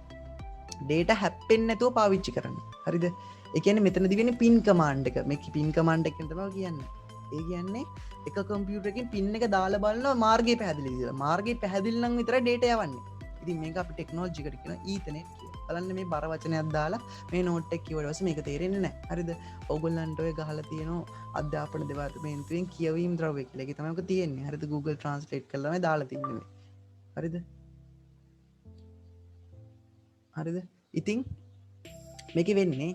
data හැප්පෙන්නේ නැතුව පාවිච්චි කරන්න. හරිද? ඒ කියන්නේ මෙතනදී වෙන්නේ pin command එක. මේක pin command එකෙන් තමයි කියන්නේ. ඒ කියන්නේ එක කම්පියුටර් එකකින් pin එක දාලා බලනවා මාර්ගය පැහැදිලිද කියලා. මාර්ගය පැහැදිලි නම් විතරයි data යවන්නේ. ඉතින් මේක අපි ටෙක්නොලොජි එකට කියන ඊතර්නෙට් කියලා. බලන්න මේ බර වචනයක් දාලා මේ නෝට් එක කියවුවට පස්සේ මේක තේරෙන්නේ නැහැ. හරිද? ඕගොල්ලන්ට ඔය ගහලා තියෙනවා අධ්‍යාපන දෙපාර්තමේන්තුවෙන් කියවීම් ද්‍රව්‍ය කියලා. ඒක තමයි ඔක තියෙන්නේ. හරිද? Google Translate කරලා මේ දාලා තින්නේ. හරිද? හරිද? ඉතින් මේක වෙන්නේ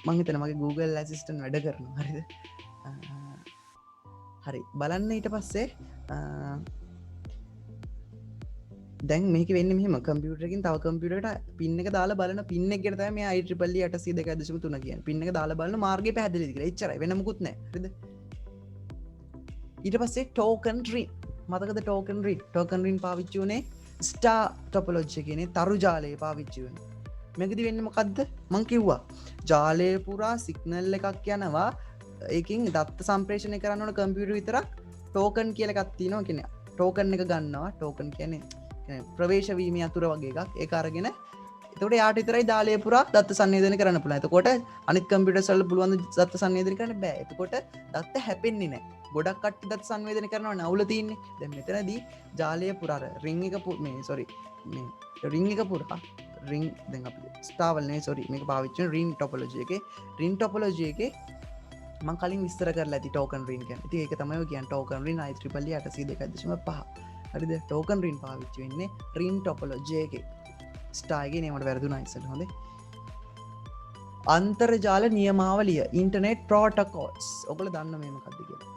මං හිතන මගේ Google Assistant වැඩ කරනවා. හරිද? හරි බලන්න ඊට පස්සේ දැන් මේක වෙන්නේ මෙහෙම කම්පියුටර් එකකින් තව කම්පියුටරයකට පින් එක දාලා බලන පින් එක කියන තමයි මේ IEEE 802.3 කියන්නේ. පින් එක දාලා බලන මාර්ගය පැහැදිලිද කියලා. එච්චරයි වෙන මොකුත් නැහැ. හරිද? ඊට පස්සේ token ring. මතකද token ring? token ring පාවිච්චි වුණේ ස්ටාර් ටොපොලොජි කියන්නේ තරු ජාලය පාවිච්චි වෙනවා. මේකදී වෙන්නේ මොකද්ද? මං කිව්වා ජාලය පුරා සිග්නල් එකක් යනවා. ඒකෙන් දත්ත සම්ප්‍රේෂණය කරන්න ඕන කම්පියුටර් විතරක් ටෝකන් කියලා එකක් තියෙනවා. කියන්නේ ටෝකන් එක ගන්නවා. ටෝකන් කියන්නේ ප්‍රවේශ වීමේ අතුර වගේ එකක්. ඒක අරගෙන එතකොට යාට විතරයි ජාලය පුරා දත්ත සංවේදනය කරන්න පුළුවන්. එතකොට අනිත් කම්පියුටර්ස් වල පුළුවන් දත්ත සංවේදනය කරන්න බෑ. එතකොට දත්ත හැපෙන්නේ නැහැ. ගොඩක් කට්ටිය දත්ත සංවේදනය කරනවා නවුල තියෙන්නේ. දැන් මෙතනදී ජාලය පුරා රින් එක රින් එක පුරා රින් දැන් අපි ස්ටාවල් නේ සෝරි මේක පාවිච්චි කරන රින් ටොපොලොජි එකේ රින් ටොපොලොජි එකේ මම කලින් විස්තර කරලා ඇති ටෝකන් රින් කියන්නේ. ඉතින් ඒක තමයි ඔය කියන්නේ ටෝකන් රින් IEEE 802.5. හරිද? ටෝකන් රින් පාවිච්චි වෙන්නේ රින් ටොපොලොජි එකේ. ස්ටාර් එකේ නේමට වැරදුනා ඉස්සෙල්ලා හොඳේ. අන්තර්ජාල නියමාවලිය ඉන්ටර්නෙට් ප්‍රෝටෝකෝල්ස්. ඔයගොල්ලෝ දන්න මේ මොකක්ද කියලා?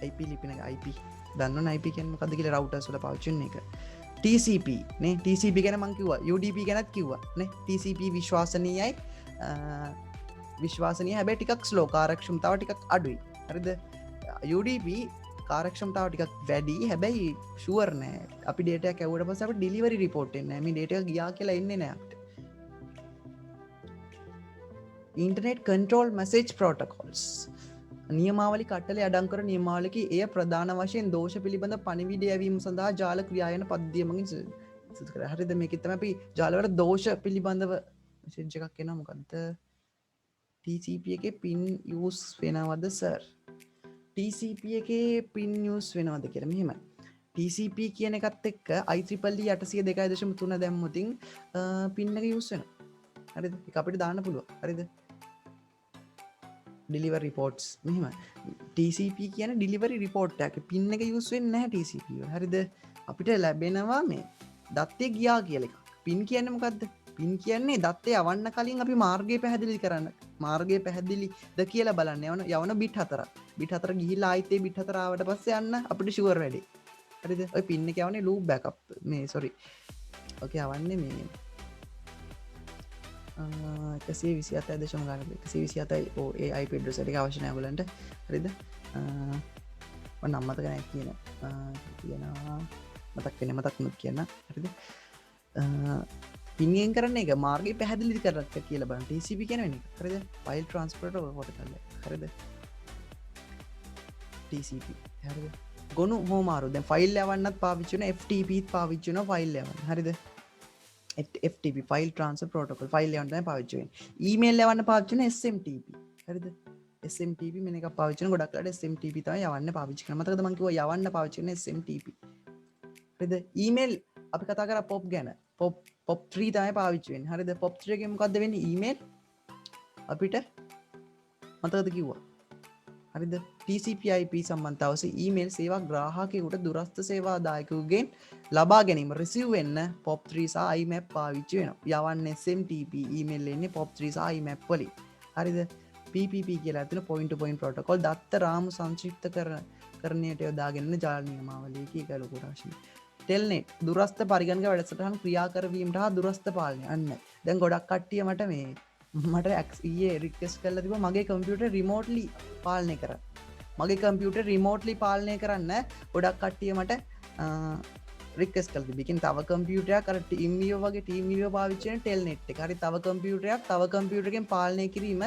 IP ලිපින IP දන්නවනේ IP කියන්නේ මොකක්ද කියලා රවුටර්ස් වල පාවිච්චි වෙන එක. TCP නේ TCP ගැන මං කිව්වා UDP ගැනත් කිව්වා නේ TCP විශ්වාසනීයයි හැබැයි ටිකක් ස්ලෝ කාර්යක්ෂමතාව ටිකක් අඩුයි හරිද UDP කාර්යක්ෂමතාව ටිකක් වැඩි හැබැයි ෂුවර් නෑ අපි ඩේටා එකක් ඇව්වට පස්සේ අපිට ඩෙලිවරි රිපෝට් එන්නේ නෑ මේ ඩේටා එක ගියා කියලා එන්නේ නෑ අපිට ඉන්ටර්නෙට් කන්ට්‍රෝල් මෙසේජ් ප්‍රෝටෝකෝල්ස් නියමාවලි කට්ටලේ අඩංකර නියමාවලික එය ප්‍රධාන වශයෙන් දෝෂ පිළිබඳ පණිවිඩ යැවීම සඳහා ජාල ක්‍රියායන පද්ධතිය මගින් සිදු කරා. හරිද? මේකෙත් තමයි අපි ජාලවල දෝෂ පිළිබඳව මෙසේජ් එකක් එනවා මොකද්ද? TCP එකේ pin use වෙනවද sir? TCP එකේ pin use වෙනවද කියලා මෙහෙමයි. TCP කියන එකත් එක්ක IEEE 802.3 දැම්මොතින් pin එක use වෙනවා. හරිද? ඒක අපිට දාන්න පුළුවන්. හරිද? ඩිලිවර් රිපෝට්ස් මෙහෙම TCP කියන ඩිලිවරි රිපෝට් එක පින් එක යූස් වෙන්නේ නැහැ TCP වල හරිද අපිට ලැබෙනවා මේ දත්තේ ගියා කියලා එකක් පින් කියන්නේ මොකද්ද පින් කියන්නේ දත්තේ යවන්න කලින් අපි මාර්ගය පැහැදිලි කරන්න මාර්ගය පැහැදිලිද කියලා බලන්න යවන බිට් හතරක් බිට් හතර ගිහිල්ලා ආයෙත් ඒ බිට් හතර ආවට පස්සේ යන්න අපිට ෂුවර් වැඩි හරිද ඔය පින් එක යවන්නේ ලූප් බෑකප් මේ සෝරි ඔකේ යවන්නේ මේ 127.1 127 ඒ IP address එක අවශ්‍ය නැහැ ඔයගලන්ට හරිද මම නම් මතක නැහැ කියනවා මතක් වුණොත් කියන්න හරිද පින්ගෙන් කරන එක මාර්ගය පැහැදිලි කරන්න කියලා බලන්න TCP කියන වෙන එක හරිද ෆයිල් ට්‍රාන්ස්ෆර් ප්‍රෝටෝකෝල් හරිද TCP හරිද ගොනු හෝමාරු දැන් ෆයිල් යවන්නත් පාවිච්චි වෙන FTP පාවිච්චි වෙන ෆයිල් යවන්න හරිද FTP ෆයිල් ට්‍රාන්ස්ෆර් ප්‍රෝටෝකෝල් ෆයිල් යවන්න තමයි පාවිච්චි වෙන්නේ ඊමේල් යවන්න පාවිච්චි වෙන SMTP හරිද SMTP මෙන්න එකක් පාවිච්චි කරන ගොඩක් වෙලාවට SMTP තමයි යවන්න පාවිච්චි කරන්නේ මතකද මම කිව්වා යවන්න පාවිච්චි කරන SMTP හරිද ඊමේල් අපි කතා කරා POP ගැන POP 3 තමයි පාවිච්චි වෙන්නේ හරිද POP 3 එකෙන් මොකද්ද වෙන්නේ ඊමේල් අපිට මතකද කිව්වා හරිද TCP/IP සම්බන්ධතාව ඔස්සේ ඊමේල් සේවා ග්‍රාහකයෙකුට දුරස්ථ සේවාදායකයෙකුගෙන් ලබා ගැනීම රිසීව් වෙන්න POP3 සහ IMAP පාවිච්චි වෙනවා. යවන්න SMTP ඊමේල් එන්නේ POP3 සහ IMAP වලින්. හරිද PPP කියලා ඇතුළේ point to point protocol දත්ත රාමු සංක්ෂිප්ත කරණයට යොදාගෙන ජාල නියමාවලිය කී එක ලොකු රාශිය. ටෙල්නෙට් දුරස්ථ පරිගණක වැඩසටහන් ක්‍රියා කරවීමට හා දුරස්ථ පාලනය. අන්න දැන් ගොඩක් කට්ටිය මට ඊයේ රික්වෙස්ට් කරලා තිබ්බා මගේ කම්පියුටර් රිමෝට්ලි පාලනය කරන්න. මගේ කම්පියුටර් රිමෝට්ලි පාලනය කරන්න ගොඩක් කට්ටිය මට රික්වෙස්ට් කරලා තිබ්බා. ඒකෙන් තව කම්පියුටරයක් අර TeamViewer වගේ TeamViewer පාවිච්චි කරන ටෙල්නෙට් එක. හරි තව කම්පියුටරයක් තව කම්පියුටරකින් පාලනය කිරීම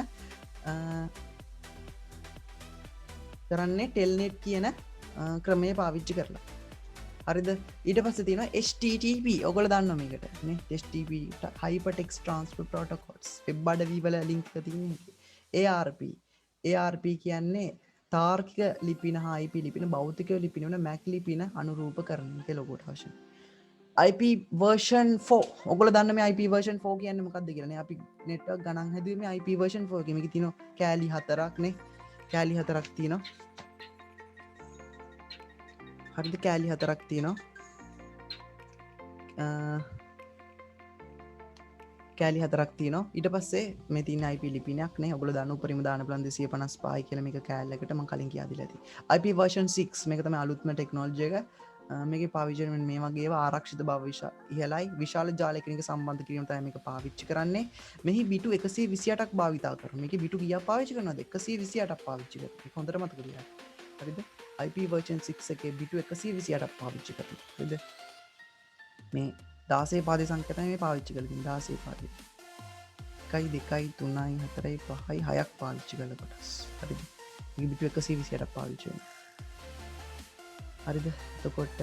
කරන්නේ ටෙල්නෙට් කියන ක්‍රමය පාවිච්චි කරලා. හරිද ඊට පස්සේ තියෙනවා HTTP ඔයගොල්ලෝ දන්නවා මේකට නේ HTTP Hypertext Transfer Protocols web අඩවි වල ලින්ක් එක තියෙන්නේ ARP කියන්නේ තාර්කික ලිපින හා IP ලිපින භෞතික ලිපින වන Mac ලිපින අනුරූප කරන එක ලොකුට අවශ්‍යයි IP version 4 ඔයගොල්ලෝ දන්න මේ IP version 4 කියන්නේ මොකක්ද කියලා නේ අපි network ගණන් හැදුවේ මේ IP version 4 එකේ මේකේ තියෙනවා කෑලි 4ක් නේ කෑලි 4ක් තියෙනවා හරිද කෑලි 4ක් තියෙනවා කෑලි 4ක් තියෙනවා ඊට පස්සේ මේ තියෙන IP ලිපිනයක් නේ ඔයගොල්ලෝ දන්න උපරිම දාන ප්ලන් 255යි කියලා මේක කෑල්ලකට මම කලින් කියා දීලා තියෙනවා IP version 6 මේක තමයි අලුත්ම ටෙක්නොලොජි එක මේකේ පාවිච්චි කරන මේ වගේ ඒවා ආරක්ෂිත බව ඉහළයි විශාල ජාලයකින් සම්බන්ධ කිරීම තමයි මේක පාවිච්චි කරන්නේ මෙහි බිටු 128ක් භාවිතා කරනවා මේකේ බිටු කීයක් පාවිච්චි කරනවද 128ක් පාවිච්චි කරනවා ඒක හොඳට මතක තියාගන්න හරිද IP version 6 එකේ බිටු 128ක් පාවිච්චි කරනවා හරිද මේ 16 පාදේ සංකේතය මේ පාවිච්චි කරලා තියෙනවා 16 පාදේ 1 2 3 4 5 6ක් පාවිච්චි කරලා කොටස් හරිද මේ බිටු 128ක් පාවිච්චි වෙනවා හරිද එතකොට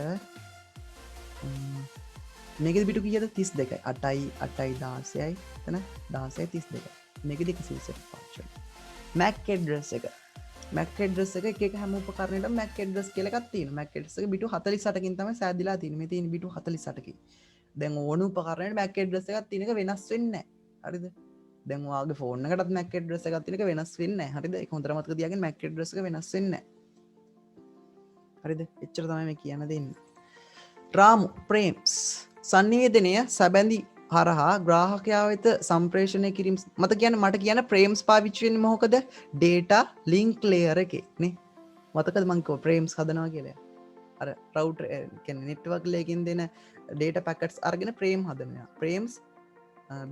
මේකේ බිටු කීයද 32යි 8යි 8යි 16යි එතන 16යි 32යි මේකේ 128ක් පාවිච්චි වෙනවා MAC address එක MAC address එක එක හැම උපකරණයකටම MAC address කියලා එකක් තියෙනවා MAC address එක බිටු 48කින් තමයි සෑදිලා තියෙන්නේ මේ තියෙන බිටු 48කින් දැන් ඕන උපකරණයකට MAC address එකක් තියෙන එක වෙනස් වෙන්නේ නැහැ හරිද දැන් ඔයාගේ ෆෝන් එකටත් MAC address එකක් තියෙන එක වෙනස් වෙන්නේ නැහැ හරිද ඒක හොඳට මතක තියාගන්න MAC address එක වෙනස් වෙන්නේ නැහැ හරිද එච්චර තමයි මේ කියන්න දෙන්නේ රාමු ප්‍රේම්ස් සංනිවේදනය සැබැඳි හරහා ග්‍රාහකයා වෙත සම්ප්‍රේෂණය කිරීම මත කියන්න මට කියන ප්‍රේම්ස් පාවිච්චි වෙන්නේ මොකද data link layer එකේ නේ මතකද මං කිව්වා ප්‍රේම්ස් හදනවා කියලා අර රවුටර් කියන්නේ network එකකින් දෙන data packets අරගෙන ප්‍රේම් හදනවා ප්‍රේම්ස්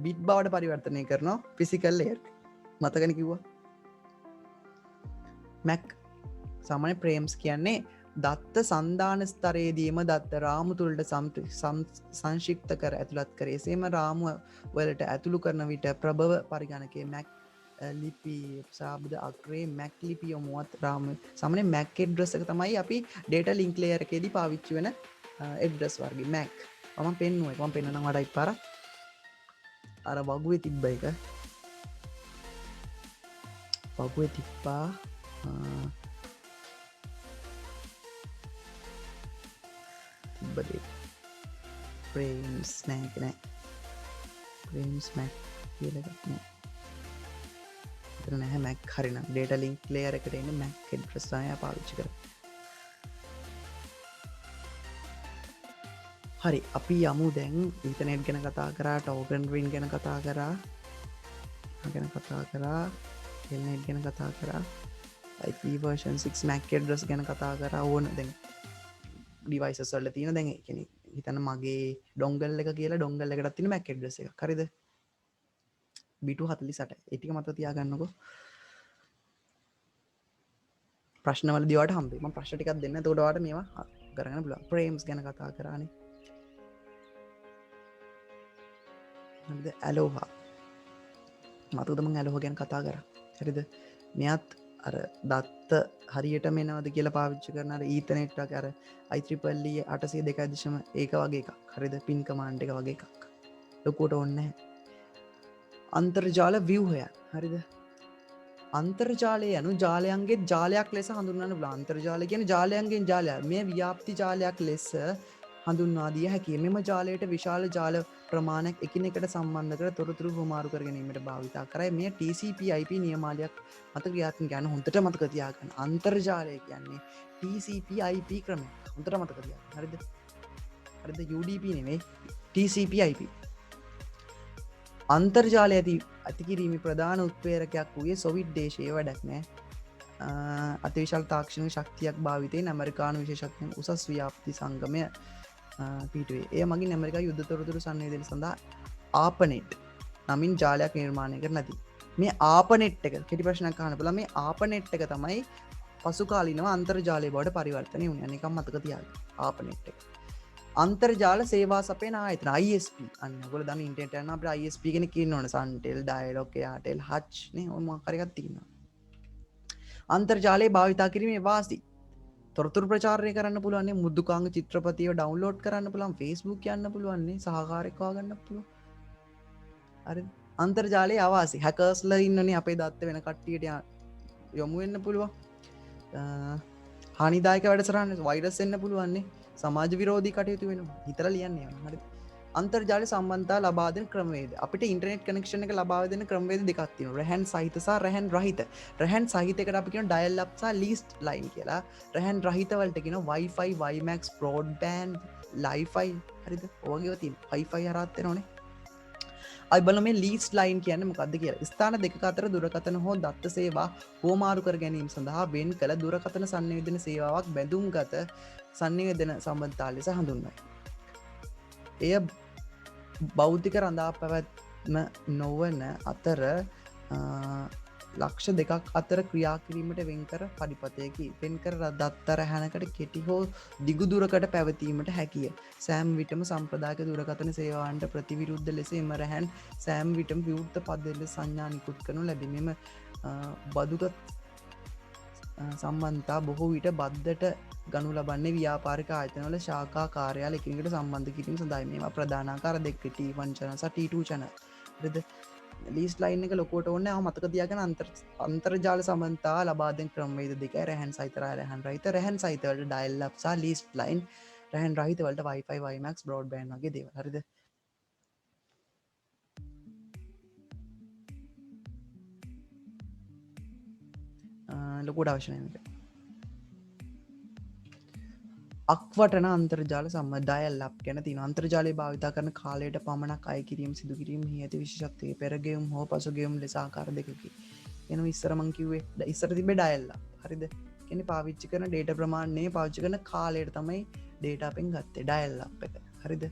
bit බවට පරිවර්තනය කරනවා physical layer මතකනේ කිව්වා Mac සාමාන්‍ය ප්‍රේම්ස් කියන්නේ දත්ත සන්ධාන ස්තරයේදීම දත්ත රාමු තුළට සංශික්ත කර ඇතුළත් කරේ එසේම රාමුව වලට ඇතුළු කරන විට ප්‍රභව පරිගණකයේ Mac ලිපි සාබද අග්‍රේ Mac ලිපි යොමුවත් රාමු සාමාන්‍ය Mac address එක තමයි අපි data link layer එකේදී පාවිච්චි වෙන address වර්ගය Mac මම පෙන්නුවා ඒක මම පෙන්නනවා වඩා ඉපාරක් අර වගුවේ තිබ්බ එක වගුවේ තිබ්බා තිබ්බද ප්‍රේම්ස් නෑ ප්‍රේම්ස් Mac කියලා එකක් නෑ එතන නැහැ Mac හරිනම් data link layer එකට එන්නේ Mac address තමයි පාවිච්චි කරන්නේ හරි අපි යමු දැන් ඉන්ටර්නෙට් ගැන කතා කරා token ring ගැන කතා කරා telnet ගැන කතා කරා IP version 6 Mac address ගැන කතා කරා ඕන දැන් devices වල තියෙන දැන් ඒ කියන්නේ හිතන්න මගේ dongle එක කියලා dongle එකකට තියෙන Mac address එකක් හරිද B2 48 ඒ ටික මතක තියාගන්නකෝ ප්‍රශ්න වලදී ඔයාලට හම්බෙයි මම ප්‍රශ්න ටිකක් දෙන්න එතකොට ඔයාලට මේවා කරගන්න පුළුවන් frames ගැන කතා කරානේ හරිද Aloha මතකද මම Aloha ගැන කතා කරා හරිද මෙයත් අර දත්ත හරියට මෙනවද කියලා පාවිච්චි කරන අර ඊතර්නෙට් එක අර IEEE 802.1 ඒක වගේ එකක් හරිද පින් කමාන්ඩ් එක වගේ එකක් ලොකුවට ඕනේ නැහැ අන්තර්ජාල ව්‍යුහයන් හරිද අන්තර්ජාලය යනු ජාලයන්ගේ ජාලයක් ලෙස හඳුන්වන්න පුළුවන් අන්තර්ජාලය කියන්නේ ජාලයන්ගෙන් ජාලයක් මේ ව්‍යාප්ති ජාලයක් ලෙස හඳුන්වා දිය හැකියි. මෙම ජාලයට විශාල ජාල ප්‍රමාණයක් එකිනෙකට සම්බන්ධ කර තොරතුරු හුවමාරු කර ගැනීමට භාවිතා කරයි. මෙය TCP/IP නියමාවලියක් මත ක්‍රියාත්මක යන හොඳට මතක තියාගන්න. අන්තර්ජාලය කියන්නේ TCP/IP ක්‍රමයක්. හොඳට මතක තියාගන්න. හරිද? හරිද? UDP නෙමෙයි TCP/IP. අන්තර්ජාලය ඇති කිරීමේ ප්‍රධාන උත්ප්‍රේරකයක් වූයේ සොවියට් දේශයේ වැඩක් නෑ. අතිවිශාල තාක්ෂණික ශක්තියක් භාවිතයෙන් ඇමරිකානු විශේෂඥයන් උසස් ව්‍යාප්ති සංගමය පිටුවේ. එය මගින් ඇමරිකා යුද්ධ තොරතුරු සංවේදනය සඳහා ආපනෙට් නමින් ජාලයක් නිර්මාණය කර නැති. මේ ආපනෙට් එක කෙටි ප්‍රශ්නයක් අහන්න පුළුවන්. මේ ආපනෙට් එක තමයි පසු කාලිනව අන්තර්ජාලය බවට පරිවර්තනය වුණේ. අනිකක් මතක තියාගන්න. ආපනෙට් එක. අන්තර්ජාල සේවා සපයන ආයතන ISP. අන්න ඔයගොල්ලෝ දන්න ඉන්ටර්නෙට් යන අපිට ISP කෙනෙක් ඉන්නවනේ. Suntel, Dialog, Airtel, Hutch නේ ඔය මොකක් හරි එකක් තියෙනවා. අන්තර්ජාලයේ භාවිතා කිරීමේ වාසි. තොරතුරු ප්‍රචාරණය කරන්න පුළුවන්, මුද්දුකාංග චිත්‍රපටිය ඩවුන්ලෝඩ් කරන්න පුළුවන්, Facebook යන්න පුළුවන්, සහකාරයෙක් හොයාගන්න පුළුවන්. හරිද? අන්තර්ජාලයේ අවාසි. හැකර්ස්ලා ඉන්නනේ අපේ දත්ත වෙන කට්ටියට යොමු වෙන්න පුළුවන්. හානිදායක වැඩසටහන් වෛරස් එන්න පුළුවන් නේ. සමාජ විරෝධී කටයුතු වෙනවා. හිතලා ලියන්නේ. හරිද? අන්තර්ජාල සම්බන්ධතා ලබා දෙන ක්‍රමවේද. අපිට ඉන්ටර්නෙට් කනෙක්ෂන් එක ලබා දෙන ක්‍රමවේද දෙකක් තියෙනවා. රැහන් සහිත සහ රැහන් රහිත. රැහන් සහිත එකට අපි කියනවා ඩයල් අප් සහ ලීස්ට් ලයින් කියලා. රැහන් රහිත වලට කියනවා Wi-Fi, WiMAX, Broadband, Li-Fi. හරිද? ඔයගෙව තියෙන Wi-Fi හරහත් වෙනවනේ. අපි බලමු මේ ලීස්ට් ලයින් කියන්නේ මොකක්ද කියලා. ස්ථාන දෙකක අතර දුරකථන හෝ දත්ත සේවා හුවමාරු කර ගැනීම සඳහා වෙන් කළ දුරකථන සංනිවේදන සේවාවක් බැඳුම්ගත සංනිවේදන සම්බන්ධතාව ලෙස හඳුන්වයි. එය බෞද්ධික රඳා පැවැත්ම නොවන අතර ලක්ෂ දෙකක් අතර ක්‍රියා කිරීමට වෙන්කර පඩිපතයකි. වෙන්කර දත්ත රැහැනකට කෙටි හෝ දිගු දුරකට පැවතීමට හැකිය. සෑම් විටම සම්ප්‍රදායක දුරකථන සේවාවන්ට ප්‍රතිවිරුද්ධ ලෙස එම රැහැන් සෑම් විටම විවෘත පද ලෙස සංඥා නිකුත් කරනු ලැබේ. මෙම බදුගත් සම්බන්ධතා බොහෝ විට බද්දට ගනු ලබන්නේ ව්‍යාපාරික ආයතනවල ශාඛා කාර්යාල එකිනෙකට සම්බන්ධ කිරීම සඳහායි. මේවා ප්‍රධාන ආකාර දෙක T1 channel සහ T2 channel. හරිද? ලීස්ට් ලයින් එක ලොකුවට ඕනේ. මතක තියාගන්න අන්තර්ජාල සම්බන්ධතා ලබා දෙන ක්‍රමවේද දෙකයි. රැහන් සහිත රැහන් රහිත. රැහන් සහිත වලට ඩයල් අප් සහ ලීස්ට් ලයින්. රැහන් රහිත වලට Wi-Fi, WiMAX, Broadband වගේ දේවල්. හරිද? ලොකුට අවශ්‍ය නැහැ මේක. අක්වටන අන්තර්ජාල සම්බන්ධය ලැබ් ගැන තියෙනවා. අන්තර්ජාලය භාවිතා කරන කාලයට පමණක් අය කිරීම සිදු කිරීම හේතු විශේෂත්වයේ පෙරගෙවුම් හෝ පසුගෙවුම් ලෙස ආකාර දෙකකි. එනවා ඉස්සර මං කිව්වේ ඉස්සර තිබ්බේ ඩයල් අප්. හරිද? කියන්නේ පාවිච්චි කරන data ප්‍රමාණය පාවිච්චි කරන කාලයට තමයි data අපෙන් ගත්තේ ඩයල් අප් එක. හරිද?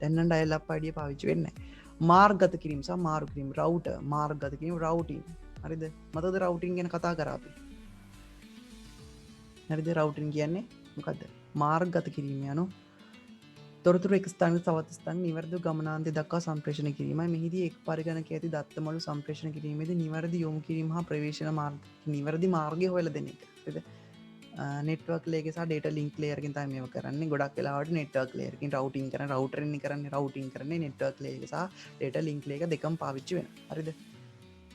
දැන් නම් ඩයල් අප් අයිඩිය පාවිච්චි වෙන්නේ නැහැ. මාර්ගගත කිරීම සහ මාරු කිරීම රවුටර් මාර්ගගත කිරීම රවුටින්. හරිද? මතකද රවුටින් ගැන කතා කරා අපි? හරිද? රවුටින් කියන්නේ මොකද්ද? මාර්ගගත කිරීම යනු තොරතුරු එක් ස්ථානයක තවත් ස්ථානයක නිවැරදිව ගමනාන්තය දක්වා සම්ප්‍රේෂණය කිරීමයි. මෙහිදී එක් පරිගණකයේ ඇති දත්තමලු සම්ප්‍රේෂණය කිරීමේදී නිවැරදි යොමු කිරීම හා ප්‍රවේශන මාර්ග නිවැරදි මාර්ගය හොයලා දෙන එක. හරිද? නෙට්වර්ක් ලේයර් සහ data link layer එකෙන් තමයි මේක කරන්නේ. ගොඩක් වෙලාවට නෙට්වර්ක් layer එකකින් routing කරන router එකෙන් කරන්නේ routing කරන්නේ නෙට්වර්ක් layer එක සහ data link layer එක දෙකම පාවිච්චි වෙනවා. හරිද?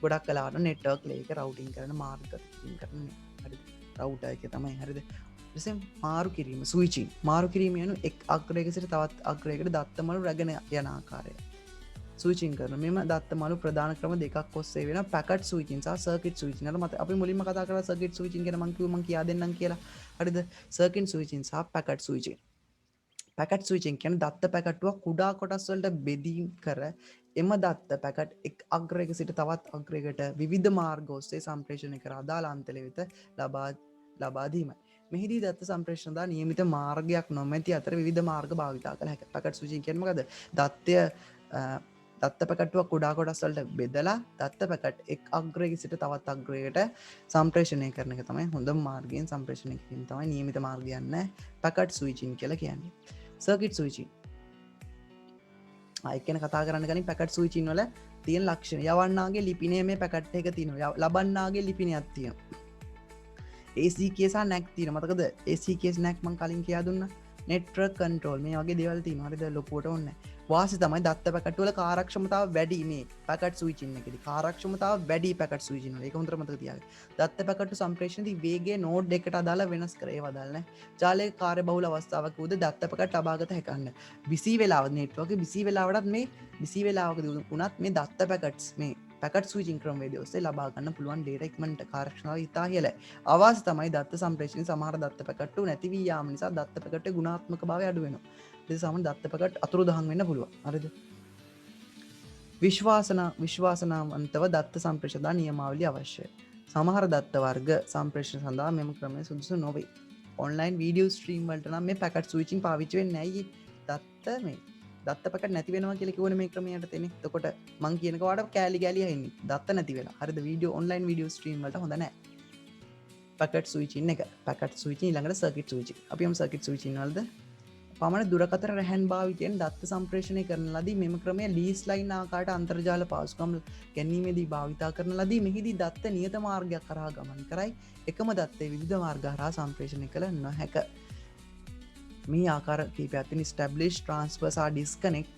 ගොඩක් වෙලාවට නෙට්වර්ක් layer එක routing කරන මාර්ගගත කිරීම කරන්නේ. හරිද? router එකේ තමයි. හරිද? මාරු කිරීම ස්විචින් මාරු කිරීම යනු එක් අග්‍රයක සිට තවත් අග්‍රයකට දත්තමලු රැගෙන යන ආකාරය ස්විචින් කරන. මෙම දත්තමලු ප්‍රධාන ක්‍රම දෙකක් ඔස්සේ වෙන පැකට් ස්විචින් සහ සර්කිට් ස්විචින්. අර මත අපි මුලින්ම කතා කරලා සර්කිට් ස්විචින් ගැන මම කිව්වා මම කියා දෙන්නම් කියලා. හරිද? සර්කිට් ස්විචින් සහ පැකට් ස්විචින්. පැකට් ස්විචින් කියන්නේ දත්ත පැකට්ටුවක් කුඩා කොටස් වලට බෙදීම් කර එම දත්ත පැකට් එක් අග්‍රයක සිට තවත් අග්‍රයකට විවිධ මාර්ග ඔස්සේ සම්ප්‍රේෂණය කර අදාළ අන්තල වෙත ලබා දීමයි. මෙහිදී දත්ත සම්ප්‍රේෂණ දා නියමිත මාර්ගයක් නොමැති අතර විවිධ මාර්ග භාවිතා කළ හැකියි. පැකට් ස්විචින් කියන්නේ මොකද? දත්ත පැකට්ටුවක් කුඩා කොටස් වලට බෙදලා දත්ත පැකට් එක් අග්‍රයක සිට තවත් අග්‍රයකට සම්ප්‍රේෂණය කරන එක තමයි හොඳම මාර්ගයෙන් සම්ප්‍රේෂණය කිරීම තමයි නියමිත මාර්ගය යන්නේ පැකට් ස්විචින් කියලා කියන්නේ. සර්කිට් ස්විචින් ආයෙත් කතා කරන්න කලින් පැකට් ස්විචින් වල තියෙන ලක්ෂණ යවන්නාගේ ලිපිනයේ මේ පැකට් එක තියෙනවා. ලබන්නාගේ ලිපිනයක් තියෙනවා. ACK සහ NAC තියෙනවා. මතකද? ACK NAC මම කලින් කියා දුන්නා. network control මේ වගේ දේවල් තියෙනවා. හරිද? ලොකුවට ඕනේ නැහැ. වාසි තමයි දත්ත පැකට්ටුවල කාරක්ෂමතාව වැඩි මේ පැකට් ස්විචින් එකේදී කාරක්ෂමතාව වැඩි පැකට් ස්විචින් වල ඒක හොඳට මතක තියාගන්න. දත්ත පැකට්ටු සම්ප්‍රේෂණයේදී වේගය නෝඩ් එකට අදාළ වෙනස් කර ඒවා දාලා නැහැ. ජාලයේ කාර්යබහුල අවස්ථාවක උද දත්ත පැකට් ලබාගත හැකන්න. බිසි වෙලාව නෙට්වර්ක් බිසි වෙලාවටත් මේ බිසි වෙලාවකදී උනත් මේ දත්ත පැකට්ස් මේ පැකට් ස්විචින් ක්‍රමවේදය ඔස්සේ ලබා ගන්න පුළුවන් ඩේටා ඉක්මනට කාර්යක්ෂමතාව ඉතා ඉහළයි. අවාසි තමයි දත්ත සම්ප්‍රේෂණයේ සමහර දත්ත පැකට්ටු නැති වී යාම නිසා දත්ත පැකට්ටේ ගුණාත්මක භාවය අඩු වෙනවා. ඒ සමහර දත්ත පැකට් අතුරුදහන් වෙන්න පුළුවන්. හරිද? විශ්වාසනාවන්තව දත්ත සම්ප්‍රේෂණ නියමාවලිය අවශ්‍යයි. සමහර දත්ත වර්ග සම්ප්‍රේෂණ සඳහා මෙම ක්‍රමය සුදුසු නොවේ. ඔන්ලයින් වීඩියෝ ස්ට්‍රීම් වලට නම් මේ පැකට් ස්විචින් පාවිච්චි වෙන්නේ නැහැ. දත්ත පැකට් නැති වෙනවා කියලා කිව්වනේ මේ ක්‍රමයට තේනේ. එතකොට මං කියනක වාට කෑලි ඇහින්නේ. දත්ත නැති වෙලා. හරිද? වීඩියෝ ඔන්ලයින් වීඩියෝ ස්ට්‍රීම් වලට හොඳ නැහැ. පැකට් ස්විචින් එක. පැකට් ස්විචින් ඊළඟට සර්කිට් ස්විචින්. අපි යමු සර්කිට් ස්විචින් වලද පමණ දුරකථන රැහැන් භාවිතයෙන් දත්ත සම්ප්‍රේෂණය කරන ලදී. මෙම ක්‍රමය ලීස් ලයින් ආකාරයට අන්තර්ජාල පාසුකම් ගැනීමේදී භාවිතා කරන ලදී. මෙහිදී දත්ත නියත මාර්ගයක් කරා ගමන් කරයි. එකම දත්තේ විවිධ මාර්ග හරහා සම්ප්‍රේෂණය කළ නොහැක. මේ ආකාර කීපයක් තියෙන ස්ටැබ්ලිෂ් ට්‍රාන්ස්ෆර් සහ ඩිස්කනෙක්ට්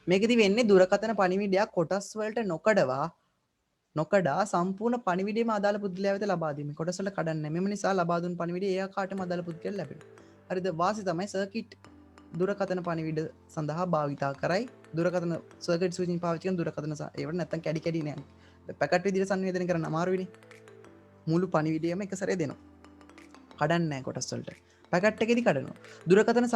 මේකෙදි වෙන්නේ දුරකථන පණිවිඩයක් කොටස් වලට නොකඩා සම්පූර්ණ පණිවිඩයම අදාළ පුද්ගලයා වෙත ලබා දීම. කොටස් වල කඩන්නේ. මෙම නිසා ලබා දුන් පණිවිඩය ඒ ආකාරයටම අදාළ පුද්ගලයාට ලැබෙනවා. හරිද? වාසි තමයි සර්කිට් දුරකථන පණිවිඩ සඳහා භාවිතා කරයි. දුරකථන සර්කිට් ස්විචින් පාවිච්චි කරන දුරකථන ඒවට නැත්තම් කැඩි නෑ. පැකට් විදිහට සංවේදනය කරන්න අමාරුයිනේ. මුළු පණිවිඩයම එක සැරේ දෙනවා. කඩන්නේ නැහැ කොටස් වලට. පැකට් එකේදී කඩනවා. දුරකථන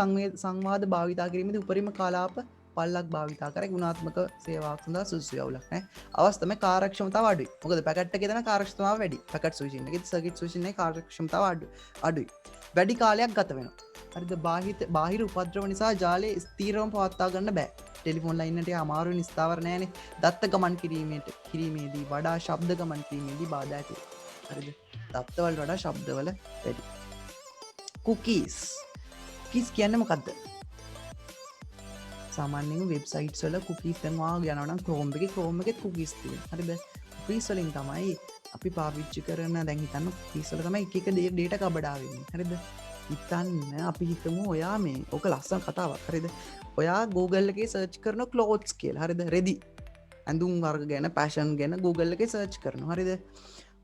සංවාද භාවිතා කිරීමේදී උපරිම කාලාප පල්ලක් භාවිතා කරයි ගුණාත්මක සේවාවක් සඳහා සුදුසු යවුලක් නැහැ. අවශ්‍ය තමයි කාර්යක්ෂමතාව අඩුයි. මොකද පැකට් එකේ තියෙන කාර්යක්ෂමතාව වැඩි. පැකට් ස්විචින් එකේ සර්කිට් ස්විචින් එකේ කාර්යක්ෂමතාව අඩුයි. වැඩි කාලයක් ගත වෙනවා. හරිද? බාහිර උපද්‍රව නිසා ජාලය ස්ථිරවම පවත්වා ගන්න බෑ. ටෙලිෆෝන් ලයින් එකට අමාරුයි ස්ථාවර නැහැනේ. දත්ත ගමන් කිරීමේදී වඩා ශබ්ද ගමන් කිරීමේදී බාධා ඇති වෙනවා. හරිද? දත්තවල වඩා ශබ්දවල වැඩි. කුකීස් කියන්නේ මොකද්ද? සාමාන්‍යයෙන් වෙබ්සයිට්ස් වල කුකීස් දැන් ඔයාලා යනවා නම් Chrome එකේ කුකීස් තියෙනවා. හරිද? කුකීස් වලින් තමයි අපි පාවිච්චි කරන දැන් හිතන්න කුකීස් වල තමයි එක data කබඩා වෙන්නේ. හරිද? හිතන්න අපි හිතමු ඔයා මේ ඕක ලස්සන කතාවක්. හරිද? ඔයා Google එකේ search කරන clothes කියලා. හරිද? රෙදි ඇඳුම් වර්ග ගැන fashion ගැන Google එකේ search කරනවා. හරිද?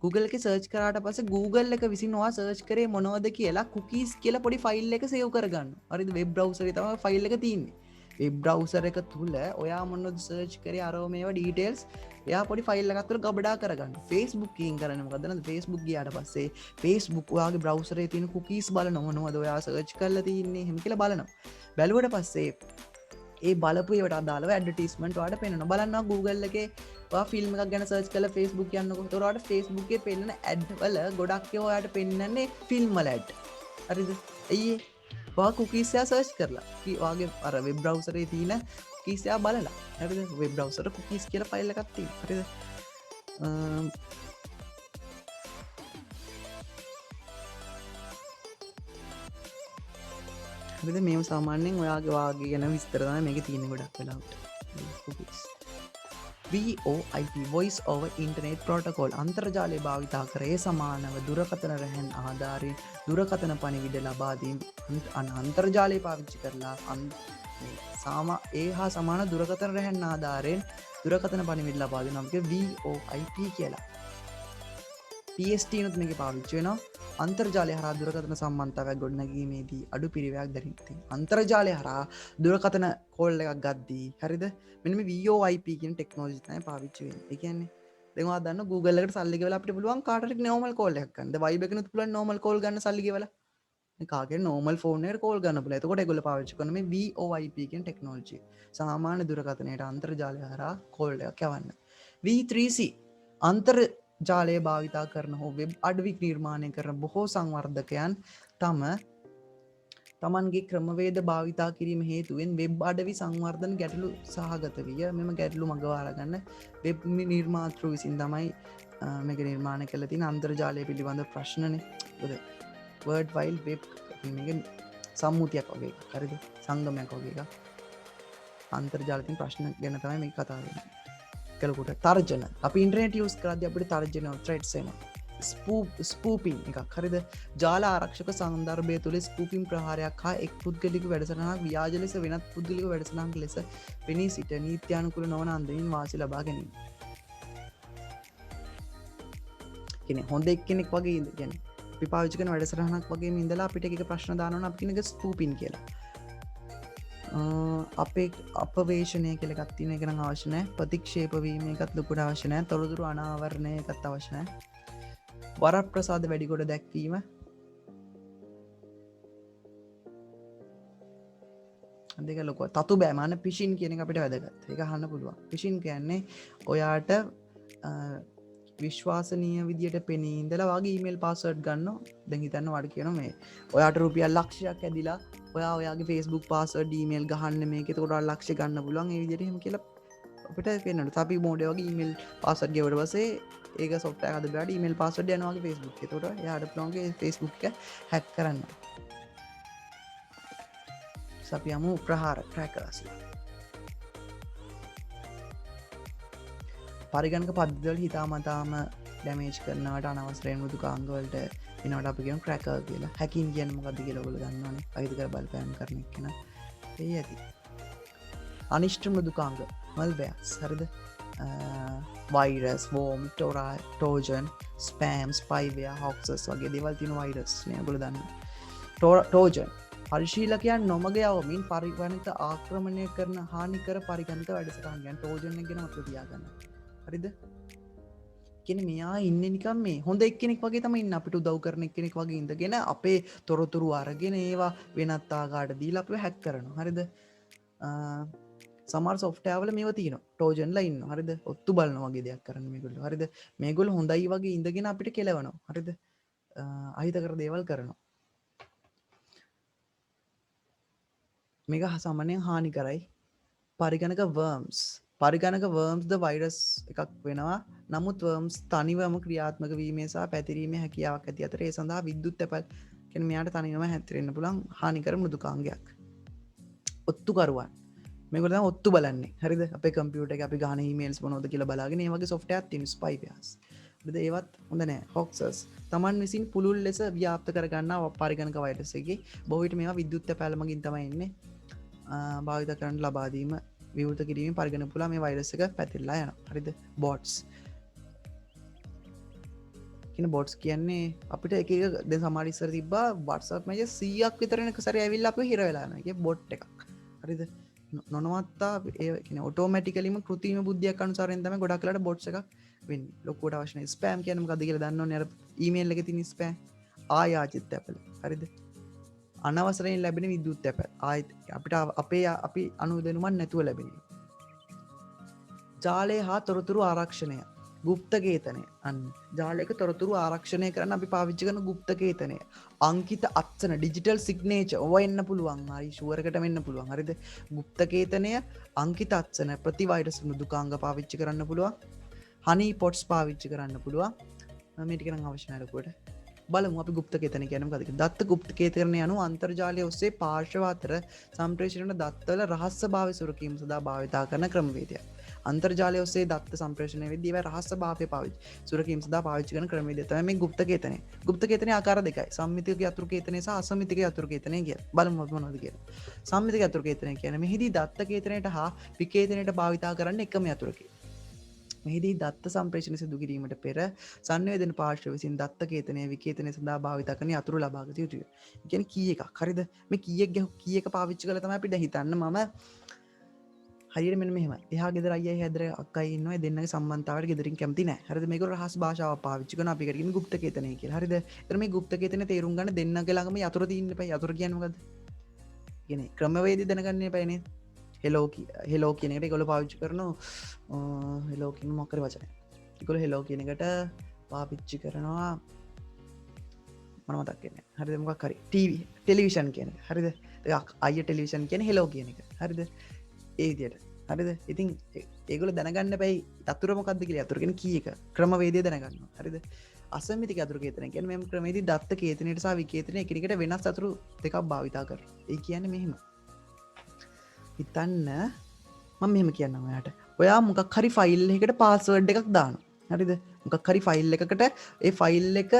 Google එක සර්ච් කරාට පස්සේ Google එක විසින් ඔයා සර්ච් කරේ මොනවද කියලා cookies කියලා පොඩි ෆයිල් එක සේව් කරගන්න. හරිද? වෙබ් බ්‍රවුසර් එකේ තමයි ෆයිල් එක තියෙන්නේ. වෙබ් බ්‍රවුසර් එක තුල ඔයා මොනවද සර්ච් කරේ අරව මේවා ඩීටේල්ස් එයා පොඩි ෆයිල් එකක් තුල ගබඩා කරගන්න. Facebook එකෙන් කරන්නේ මොකද? නේද? Facebook ගියාට පස්සේ Facebook ඔයාගේ බ්‍රවුසරේ තියෙන cookies බලනවා මොනවද ඔයා සර්ච් කරලා තියෙන්නේ එහෙම කියලා බලනවා. බැලුවට පස්සේ ඒ බලපු ඒවට අදාළව ඇඩ්වර්ටයිස්මන්ට් ඔයාලට පේනවා. බලන්න Google එකේ ඔයා ෆිල්ම් එකක් ගැන සර්ච් කරලා Facebook යන්නකො. ඒතකොට ඔයාලට Facebook එකේ පෙන්නන ඇඩ් වල ගොඩක් ඒවා ඔයාලට පෙන්නන්නේ ෆිල්ම් වල ඇඩ්. හරිද? අයියේ ඔයා cookies එක සර්ච් කරලා ඔයාගේ අර වෙබ් බ්‍රවුසරේ තියෙන cookies එක බලලා. හරිද? වෙබ් බ්‍රවුසර් cookies කියලා ෆයිල් එකක් තියෙනවා. හරිද? හරිද? මේව සාමාන්‍යයෙන් ඔයාගේ වාගේ ගැන විස්තර තමයි මේකේ තියෙන්නේ ගොඩක් වෙලාවට. cookies VoIP Voice over Internet Protocol අන්තර්ජාලය භාවිතා කරේ සමානව දුරකථන රැහැන් ආධාරයෙන් දුරකථන පණිවිඩ ලබා දීම අන්තර්ජාලය පාවිච්චි කරලා ඒ හා සමාන දුරකථන රැහැන් ආධාරයෙන් දුරකථන පණිවිඩ ලබා දෙනවා. මේක VoIP කියලා. PST නුත් මේක පාවිච්චි වෙනවා. අන්තර්ජාලය හරහා දුරකථන සම්බන්ධතාවයක් ගොඩනැගීමේදී අඩු පිරිවැයක් දැරින් අන්තර්ජාලය හරහා දුරකථන කෝල් එකක් ගද්දී හරිද? මෙන්න මේ VoIP කියන ටෙක්නොලොජි තමයි පාවිච්චි වෙන්නේ. ඒ කියන්නේ දැන් ඔයා දන්න Google එකට සල්ලි ගෙවලා අපිට පුළුවන් කාටට normal call එකක් ගන්න. දැන් Viber එකනොත් පුළුවන් normal call ගන්න සල්ලි ගෙවලා. මේ කාගේ normal phone එකට call ගන්න පුළුවන්. එතකොට ඒගොල්ලෝ පාවිච්චි කරන මේ VoIP කියන ටෙක්නොලොජි. සාමාන්‍ය දුරකථනයට අන්තර්ජාලය හරහා call එකක් යවන්න. V3C ජාලය භාවිතා කරන හෝ වෙබ් අඩවි නිර්මාණය කරන බොහෝ සංවර්ධකයන් තමන්ගේ ක්‍රමවේද භාවිතා කිරීම හේතුවෙන් වෙබ් අඩවි සංවර්ධන ගැටලු සහගත විය. මෙම ගැටලු මගවාරගන්න වෙබ් නිර්මාතෘ විසින් තමයි මේක නිර්මාණය කළ තියෙන අන්තර්ජාලය පිළිබඳ ප්‍රශ්නනේ. වර්ඩ් ෆයිල් වෙබ් සම්මුතියක් වගේ එකක්. හරිද? සංගමයක් වගේ එකක්. අන්තර්ජාලයෙන් ප්‍රශ්න ගැන තමයි මේක කතා වෙන්නේ. කලකොට තර්ජන අපි ඉන්ටර්නෙට් යූස් කරද්දී අපිට තර්ජන ත්‍රෙඩ්ස් එනවා. ස්පූපින් එකක් හරිද ජාල ආරක්ෂක සන්දර්භය තුළ ස්පූපින් ප්‍රහාරයක් හා එක් පුද්ගලික වැඩසටහනක් ව්‍යාජ ලෙස වෙනත් පුද්ගලික වැඩසටහනක් ලෙස පෙනී සිට නීත්‍යානුකූල නොවන අන්දමින් වාසි ලබා ගැනීම. කියන්නේ හොඳ එක්කෙනෙක් වගේ කියන්නේ අපි පාවිච්චි කරන වැඩසටහනක් වගේ ඉඳලා අපිට එක ප්‍රශ්න දානවා නම් අපි කියන එක ස්පූපින් කියලා. අපේ අපවේශනය කියල ගත්තින එක නම් අවශ්‍ය නැහැ. ප්‍රතික්ෂේප වීම එකත් ලොකුට අවශ්‍ය නැහැ. තොරතුරු අනාවරණය එකත් අවශ්‍ය නැහැ. වරප්‍රසාද වැඩිකොට දැක්වීම දෙක ලොක තතු බෑමාන පිෂින් කියන අපිට වැදගත් එක හන්න පුළුවන්. පිෂින් කියන්නේ ඔයාට විශ්වාසනීය විදියට පෙනී ඉඳලා වගේ ඊමේල් පාස්වර්ඩ් ගන්න දැන් හිතන්න වඩ කියන මේ ඔයාට රුපියල් ලක්ෂයක් ඇදිලා ඔයා ඔයාගේ Facebook පාස්වර්ඩ් ඊමේල් ගහන්න මේක එතකොට ලක්ෂ ගන්න පුළුවන් ඒ විදිහට එහෙම කියලා අපිට පේනවා. අපි මොඩේ වගේ ඊමේල් පාස්වර්ඩ් ගෙවුවට පස්සේ ඒක software හද බෑට ඊමේල් පාස්වර්ඩ් යනවා වගේ Facebook එකේ. එතකොට එයාට පුළුවන් Facebook එක හැක් කරන්න. අපි යමු ප්‍රහාර ක්‍රැකර්ස්. පරිගණක පද්ධතිවල හිතාමතාම ඩැමේජ් කරනවට අනවසරයෙන් මෘදුකාංගවලට එනවට අපි කියන ක්‍රැකර් කියලා. හැකින් කියන්නේ මොකද්ද කියලා ඔයගොල්ලෝ දන්නවනේ. අයිතිකර බලපෑම් කරන එක න. ඒ ඇති. අනිෂ්ට මෘදුකාංග malwares හරිද? වයිරස්, වෝම්, ටෝජන්, ස්පෑම්, ස්පයිවෙයා, හොක්සස් වගේ දේවල් තියෙන වයිරස් නේ ඔයගොල්ලෝ දන්නවා. ටෝජන් පරිශීලකයන් නොමග යවමින් පරිගණක ආක්‍රමණය කරන හානිකර පරිගණක වැඩසටහන් ගැන ටෝජන් එක ගැන මතක තියාගන්න. හරිද? කියන්නේ මෙයා ඉන්නේ නිකන් මේ හොඳ එක්කෙනෙක් වගේ තමයි ඉන්නේ අපිට උදව් කරන එක්කෙනෙක් වගේ ඉඳගෙන අපේ තොරතුරු අරගෙන ඒවා වෙනත් ආකාරයට දීලා අපිව හැක් කරනවා. හරිද? සමහර software වල මේවා තියෙනවා. ටෝජන්ලා ඉන්නවා. හරිද? ඔත්තු බලනවා වගේ දෙයක් කරන්න මේගොල්ලෝ. හරිද? මේගොල්ලෝ හොඳයි වගේ ඉඳගෙන අපිට කෙලවනවා. හරිද? අහිතකර දේවල් කරනවා. මේක සාමාන්‍යයෙන් හානි කරයි. පරිගණක worms පරිගණක වර්ම්ස්ද වෛරස් එකක් වෙනවා. නමුත් වර්ම්ස් තනිවම ක්‍රියාත්මක වීමේ සහ පැතිරීමේ හැකියාවක් ඇති අතර ඒ සඳහා විද්‍යුත් තැපැල් කියන්නේ මෙයාට තනිවම හැතිරෙන්න පුළුවන් හානිකර මෘදුකාංගයක්. ඔත්තුකරුවන් මේගොල්ලෝ දැන් ඔත්තු බලන්නේ. හරිද? අපේ කම්පියුටර් එකේ අපි ගහන ඊමේල්ස් මොනවද කියලා බලාගෙන ඒ වගේ software එකක් තියෙන spywares. හරිද? ඒවත් හොඳ නෑ. hoaxes Taman විසින් පුළුල් ලෙස ව්‍යාප්ත කරගන්නා පරිගණක වෛරස් එකේ බොහෝ විට මේවා විද්‍යුත් තැපැල් මගින් තමයි එන්නේ. භාවිත කරන්න ලබා දීම විවෘත කිරීම පරිගණ පුලා මේ වෛරස් එක පැතිරලා යනවා. හරිද? බොට්ස් කියන බොට්ස් කියන්නේ අපිට එක එක දැන් සමහර ඉස්සර තිබ්බා WhatsApp message 100ක් විතර එක සැරේ ඇවිල්ලා අපිව හිර වෙලා යනවා. ඒකේ බොට් එකක්. හරිද? නොනවත්තා ඒ කියන්නේ ඔටෝමැටිකලිම කෘත්‍රිම බුද්ධියක් අනුසාරයෙන් තමයි ගොඩක් වෙලාට බොට්ස් එකක් වෙන්නේ. ලොකුවට අවශ්‍ය නැහැ. ස්පෑම් කියන්නේ මොකද්ද කියලා දන්නවනේ. අර ඊමේල් එකේ තියෙන ස්පෑම් ආයාචිත තැපැල්. හරිද? අනවසරයෙන් ලැබෙන විද්‍යුත් තැපැල් ආයිත් අපිට අපේ අපි අනුදැනුමක් නැතුව ලැබෙන. ජාලය හා තොරතුරු ආරක්ෂණය ගුප්තකේතනය අන්න ජාලයක තොරතුරු ආරක්ෂණය කරන්න අපි පාවිච්චි කරන ගුප්තකේතනය අංකිත අත්සන ඩිජිටල් සිග්නේචර් ඔය එන්න පුළුවන් හරි ෂුවර් එකට වෙන්න පුළුවන් හරිද ගුප්තකේතනය අංකිත අත්සන ප්‍රතිවෛරස් මෘදුකාංග පාවිච්චි කරන්න පුළුවන් හනි පොට්ස් පාවිච්චි කරන්න පුළුවන් මේ ටික නම් අවශ්‍ය නැහැ ලොකුවට බලමු අපි ගුප්තකේතන කියන්නේ මොකක්ද දත්ත ගුප්තකේතනය අනුව අන්තර්ජාලය ඔස්සේ පාර්ශ්ව අතර සම්ප්‍රේෂණ දත්තවල රහස්‍යභාවය සුරකීම සඳහා භාවිතා කරන ක්‍රමවේදයක්. අන්තර්ජාලය ඔස්සේ දත්ත සම්ප්‍රේෂණය වෙද්දී ඒවා රහස්‍යභාවය පාවිච්චි සුරකීම සඳහා පාවිච්චි කරන ක්‍රමවේදය තමයි මේ ගුප්තකේතනය. ගුප්තකේතනයේ ආකාර දෙකයි. සම්මිතික යතුරුකේතනය සහ අසම්මිතික යතුරුකේතනය කියලා. බලමු මොනවද කියලා. සම්මිතික යතුරුකේතනය කියන්නේ මෙහිදී දත්තකේතනයට හා විකේතනයට භාවිතා කරන්න එකම යතුරුකේ. මෙහිදී දත්ත සම්ප්‍රේෂණ සිදු කිරීමට පෙර සංවේදන පාර්ශ්ව විසින් දත්ත කේතනය විකේතනය සඳහා භාවිත කරන යතුරු ලබා ගත යුතුය. ඒ කියන්නේ කී එකක් හරිද? මේ කීයක පාවිච්චි කළා තමයි අපිට හිතන්න මම හරියට මෙන්න මෙහෙමයි. එහා ගෙදර අයියයි හැදර අක්කයි ඉන්නවා. ඒ දෙන්නගේ සම්බන්ධතාවයට ගෙදරින් කැමති නැහැ. හරිද? මේගොල්ලෝ රහස් භාෂාවක් පාවිච්චි කරන අපි කියන්නේ গুপ্ত කේතනය කියලා. හරිද? ඒතර මේ গুপ্ত කේතනය තේරුම් ගන්න දෙන්නගේ ළඟම යතුරු තියෙන්න එපා. යතුරු කියන්නේ මොකද්ද? කියන්නේ ක්‍රමවේදය දැනගන්න එපා නේ. හෙලෝ කියන එකට ඒගොල්ලෝ පාවිච්චි කරනවා හෙලෝ කියන මොකක් හරි වචනයක්. ඒගොල්ලෝ හෙලෝ කියන එකට පාවිච්චි කරනවා මම මතක් වෙන්නේ. හරිද මොකක් හරි ටෙලිවිෂන් කියන එක. හරිද? අයිය ටෙලිවිෂන් කියන්නේ හෙලෝ කියන එක. හරිද? ඒ විදියට. හරිද? ඉතින් ඒගොල්ලෝ දැනගන්න බෑ යතුරු මොකක්ද කියලා. යතුරු කියන්නේ කී එක. ක්‍රමවේදය දැනගන්නවා. හරිද? අසම්මිතික යතුරු කේතනය කියන්නේ මේ ක්‍රමවේදී දත්ත කේතනයට සහ විකේතනය එකිනෙකට වෙනස් යතුරු දෙකක් භාවිතා කරනවා. ඒ කියන්නේ මෙහෙම. හිතන්න මම මෙහෙම කියන්නම් ඔයාට. ඔයා මොකක් හරි ෆයිල් එකකට පාස්වර්ඩ් එකක් දානවා. හරිද? මොකක් හරි ෆයිල් එකකට ඒ ෆයිල් එක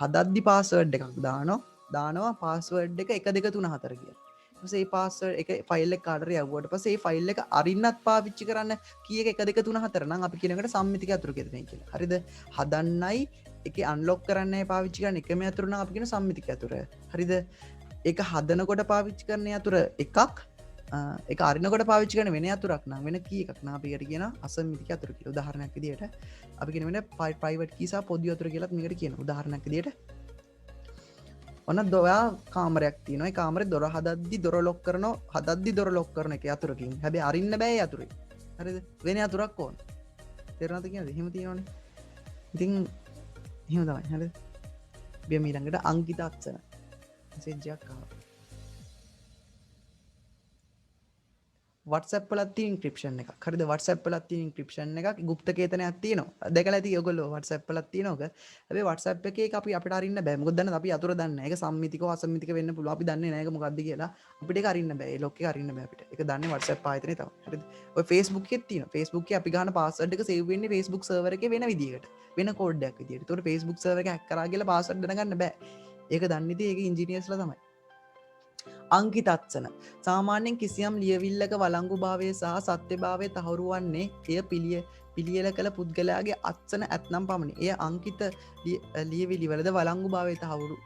හදද්දි පාස්වර්ඩ් එකක් දානවා පාස්වර්ඩ් එක 1 2 3 4 කියලා. ඊපස්සේ ඒ පාස්වර්ඩ් එක ෆයිල් එක කාටරි යවුවට පස්සේ ඒ ෆයිල් එක අරින්නත් පාවිච්චි කරන්න කීයක 1 2 3 4 නම් අපි කියන එකට සම්මිතික අතුරු කියදෙන්නේ කියලා. හරිද? හදන්නයි ඒකේ අන්ලොක් කරන්නයි පාවිච්චි කරන එකම අතුරු නම් අපි කියන සම්මිතික අතුර. හරිද? ඒක හදනකොට පාවිච්චි කරන අතුර එකක් එක අරිනකොට පාවිච්චි කරන වෙන අතුරක් නම් වෙන කී එකක් නම් අපි ඒකට කියන අසම්මිතික අතුරු කියලා. උදාහරණයක් විදියට අපි කියන වෙන ප්‍රයිවට් කී සහ පොදු අතුරු කියලාත් මේකට කියන. උදාහරණයක් විදියට ඔන්න දොයා කාමරයක් තියෙනවා. ඒ කාමරේ දොර හදද්දි දොර ලොක් කරනවා. හදද්දි දොර ලොක් කරන එක අතුරකින්. හැබැයි අරින්න බෑ ඒ අතුරේ. හරිද? වෙන අතුරක් ඕන. තේරුණාද කියන්නේ? එහෙම තියෙනවනේ. ඉතින් එහෙම තමයි. හරිද? අපි ඊළඟට අංකිත අක්ෂර මෙසේජ් එකක් ආවා. WhatsApp වලත් තියෙන encryption එකක්. හරිද? WhatsApp වලත් තියෙන encryption එකක් গুপ্তකේතනයක් තියෙනවා. දැකලා ඇති ඔයගොල්ලෝ WhatsApp වලත් තියෙනවක. හැබැයි WhatsApp එකේ ඒක අපිට අරින්න බෑ. මොකද දන්නද අපි අතුර දන්නේ නැහැ. ඒක සම්මිතිකව අසම්මිතික වෙන්න පුළුවන්. අපි දන්නේ නැහැ ඒක මොකද්ද කියලා. අපිට ඒක අරින්න බෑ. ඒ ලොක් එක අරින්න බෑ අපිට. ඒක දන්නේ WhatsApp ආයතනේ තමයි. හරිද? ඔය Facebook එකෙත් තියෙනවා. Facebook එකේ අපි ගන්න password එක save වෙන්නේ Facebook server එකේ වෙන විදියකට. වෙන කෝඩ් එකක් විදියට. ඒතකොට Facebook server එක hack කරා කියලා password දැනගන්න බෑ. ඒක දන්නේ ඉතින් ඒක ඉංජිනේර්ස්ලා තමයි. අංකිතත්සන සාමාන්‍යයෙන් කිසියම් ලියවිල්ලක වලංගු භාවය සහ සත්‍ය භාවය තහවුරු වන්නේ එය පිළියෙල කළ පුද්ගලයාගේ අත්සන ඇත්නම් පමණි. එය අංකිත ලියවිලි වලද වලංගු භාවය තහවුරු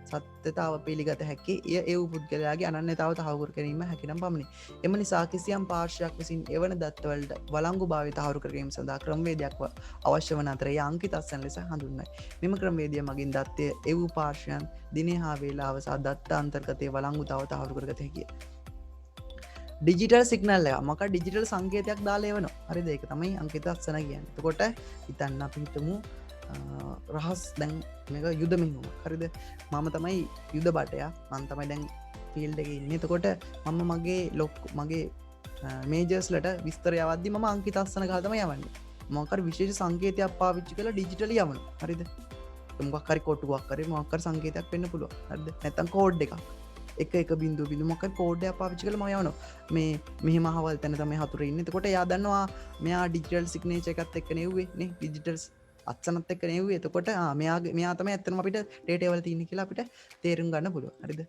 සත්‍යතාව පිළිගත හැකි එය ඒ පුද්ගලයාගේ අනන්‍යතාව තහවුරු කිරීම හැකිනම් පමණි. එම නිසා කිසියම් පාර්ශ්වයක් විසින් එවන දත්තවලට වලංගු භාවය තහවුරු කර ගැනීම සඳහා ක්‍රමවේදයක් අවශ්‍ය වන අතර එය අංකිතත්සන ලෙස හඳුන්වයි. මෙම ක්‍රමවේදය මගින් දත්තය එව් පාර්ශ්වයන් දිනේ හා වේලාව සහ දත්ත අන්තර්ගතයේ වලංගුතාව තහවුරු කරගත හැකිය. ඩිජිටල් සිග්නල් එක මොකක් ඩිජිටල් සංකේතයක් දාලා එවනවා. හරිද? ඒක තමයි අංකිතත්සන කියන්නේ. එතකොට හිතන්න අපි හිතමු රහස් දැන් මේක යුද මෙහෙම. හරිද? මම තමයි යුද බටයා. මම තමයි දැන් ෆීල්ඩ් එකේ ඉන්නේ. එතකොට මම මගේ මේජර්ස්ලට විස්තර යවද්දි මම අංකිතත්සන ගහලා තමයි යවන්නේ. මොකක් හරි විශේෂ සංකේතයක් පාවිච්චි කරලා ඩිජිටලි යවනවා. හරිද? මොකක් හරි කොටුවක් හරි මොකක් හරි සංකේතයක් වෙන්න පුළුවන්. හරිද? නැත්නම් කෝඩ් එකක්. එක බිඳුව මොකක් හරි කෝඩ් එකක් පාවිච්චි කරලා මම යවනවා. මේ මෙහෙම අහවල් තැන තමයි හතුරේ ඉන්නේ. එතකොට එයා දන්නවා මෙයා ඩිජිටල් සිග්නේචර් එකත් එක්ක නෙව්වේ නේ. ඩිජිටල් අත්සනත් එක්ක නෙව්වේ. එතකොට මෙයා තමයි ඇත්තටම අපිට ඩේටා වල තියෙන්නේ කියලා අපිට තේරුම් ගන්න පුළුවන්. හරිද?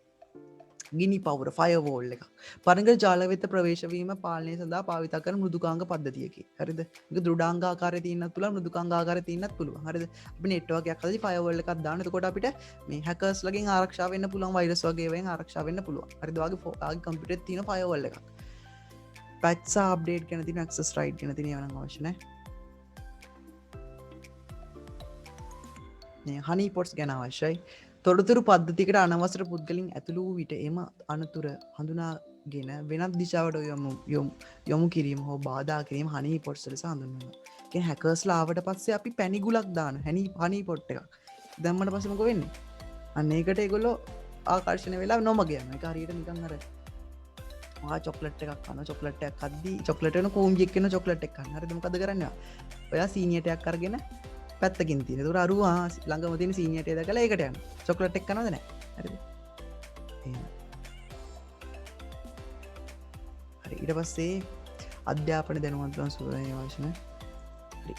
ගිනි පවුර ෆයර්වෝල් එක පරංග ජාල වෙත ප්‍රවේශවීම පාලනය සඳහා භාවිත කරන මෘදුකාංග පද්ධතියකි. හරිද? මේක දෘඩාංගාකාරයේ තියෙන්නත් පුළුවන් මෘදුකාංගාකාරයේ තියෙන්නත් පුළුවන්. හරිද? අපි නෙට්වර්ක් එකක් හදලා ෆයර්වෝල් එකක් දාන්න. එතකොට අපිට මේ හැකර්ස්ලගෙන් ආරක්ෂා වෙන්න පුළුවන් වෛරස් වගේ ඒවායින් ආරක්ෂා වෙන්න පුළුවන්. හරිද? ඔයාගේ කම්පියුටරේ තියෙන ෆයර්වෝල් එකක්. පැච් සහ අප්ඩේට් ගැන තියෙන ඇක්සස් රයිට් ගැන තියෙන ඒවා නම් අවශ්‍ය නැහැ. හනී පොට්ස් ගැන අවශ්‍යයි. තොරතුරු පද්ධතිකට අනවසර පුද්ගලින් ඇතුළු වූ විට එම අනතුර හඳුනාගෙන වෙනත් දිශාවට යොමු කිරීම හෝ බාධා කිරීම හනී පොට්ස් ලෙස හඳුන්වනවා. කියන්නේ හැකර්ස්ලා ආවට පස්සේ අපි පැණිගුලක් දාන හනී පොට් එකක් දැම්මට පස්සේ මොකද වෙන්නේ? අන්න ඒකට ඒගොල්ලෝ ආකර්ෂණය වෙලා නොමග යනවා. ඒක හරියට නිකන් අර චොක්ලට් එකක් කන චොක්ලට් එකක් අද්දී චොක්ලට් වෙන කෝම්ජියක් වෙන චොක්ලට් එකක් කන්න. හරිද? මොකද කරන්නේ? ඔයා සීනියට එකක් අරගෙන පැත්තකින් තියෙන. ඒතර අරුවා ළඟම තියෙන සීනියට දැකලා ඒකට යනවා. චොක්ලට් එක කනවද නැහැ? හරිද? එහෙම. හරි ඊට පස්සේ අධ්‍යාපන දැනුවත් වන සූදානම් අවශ්‍ය නැහැ. හරි.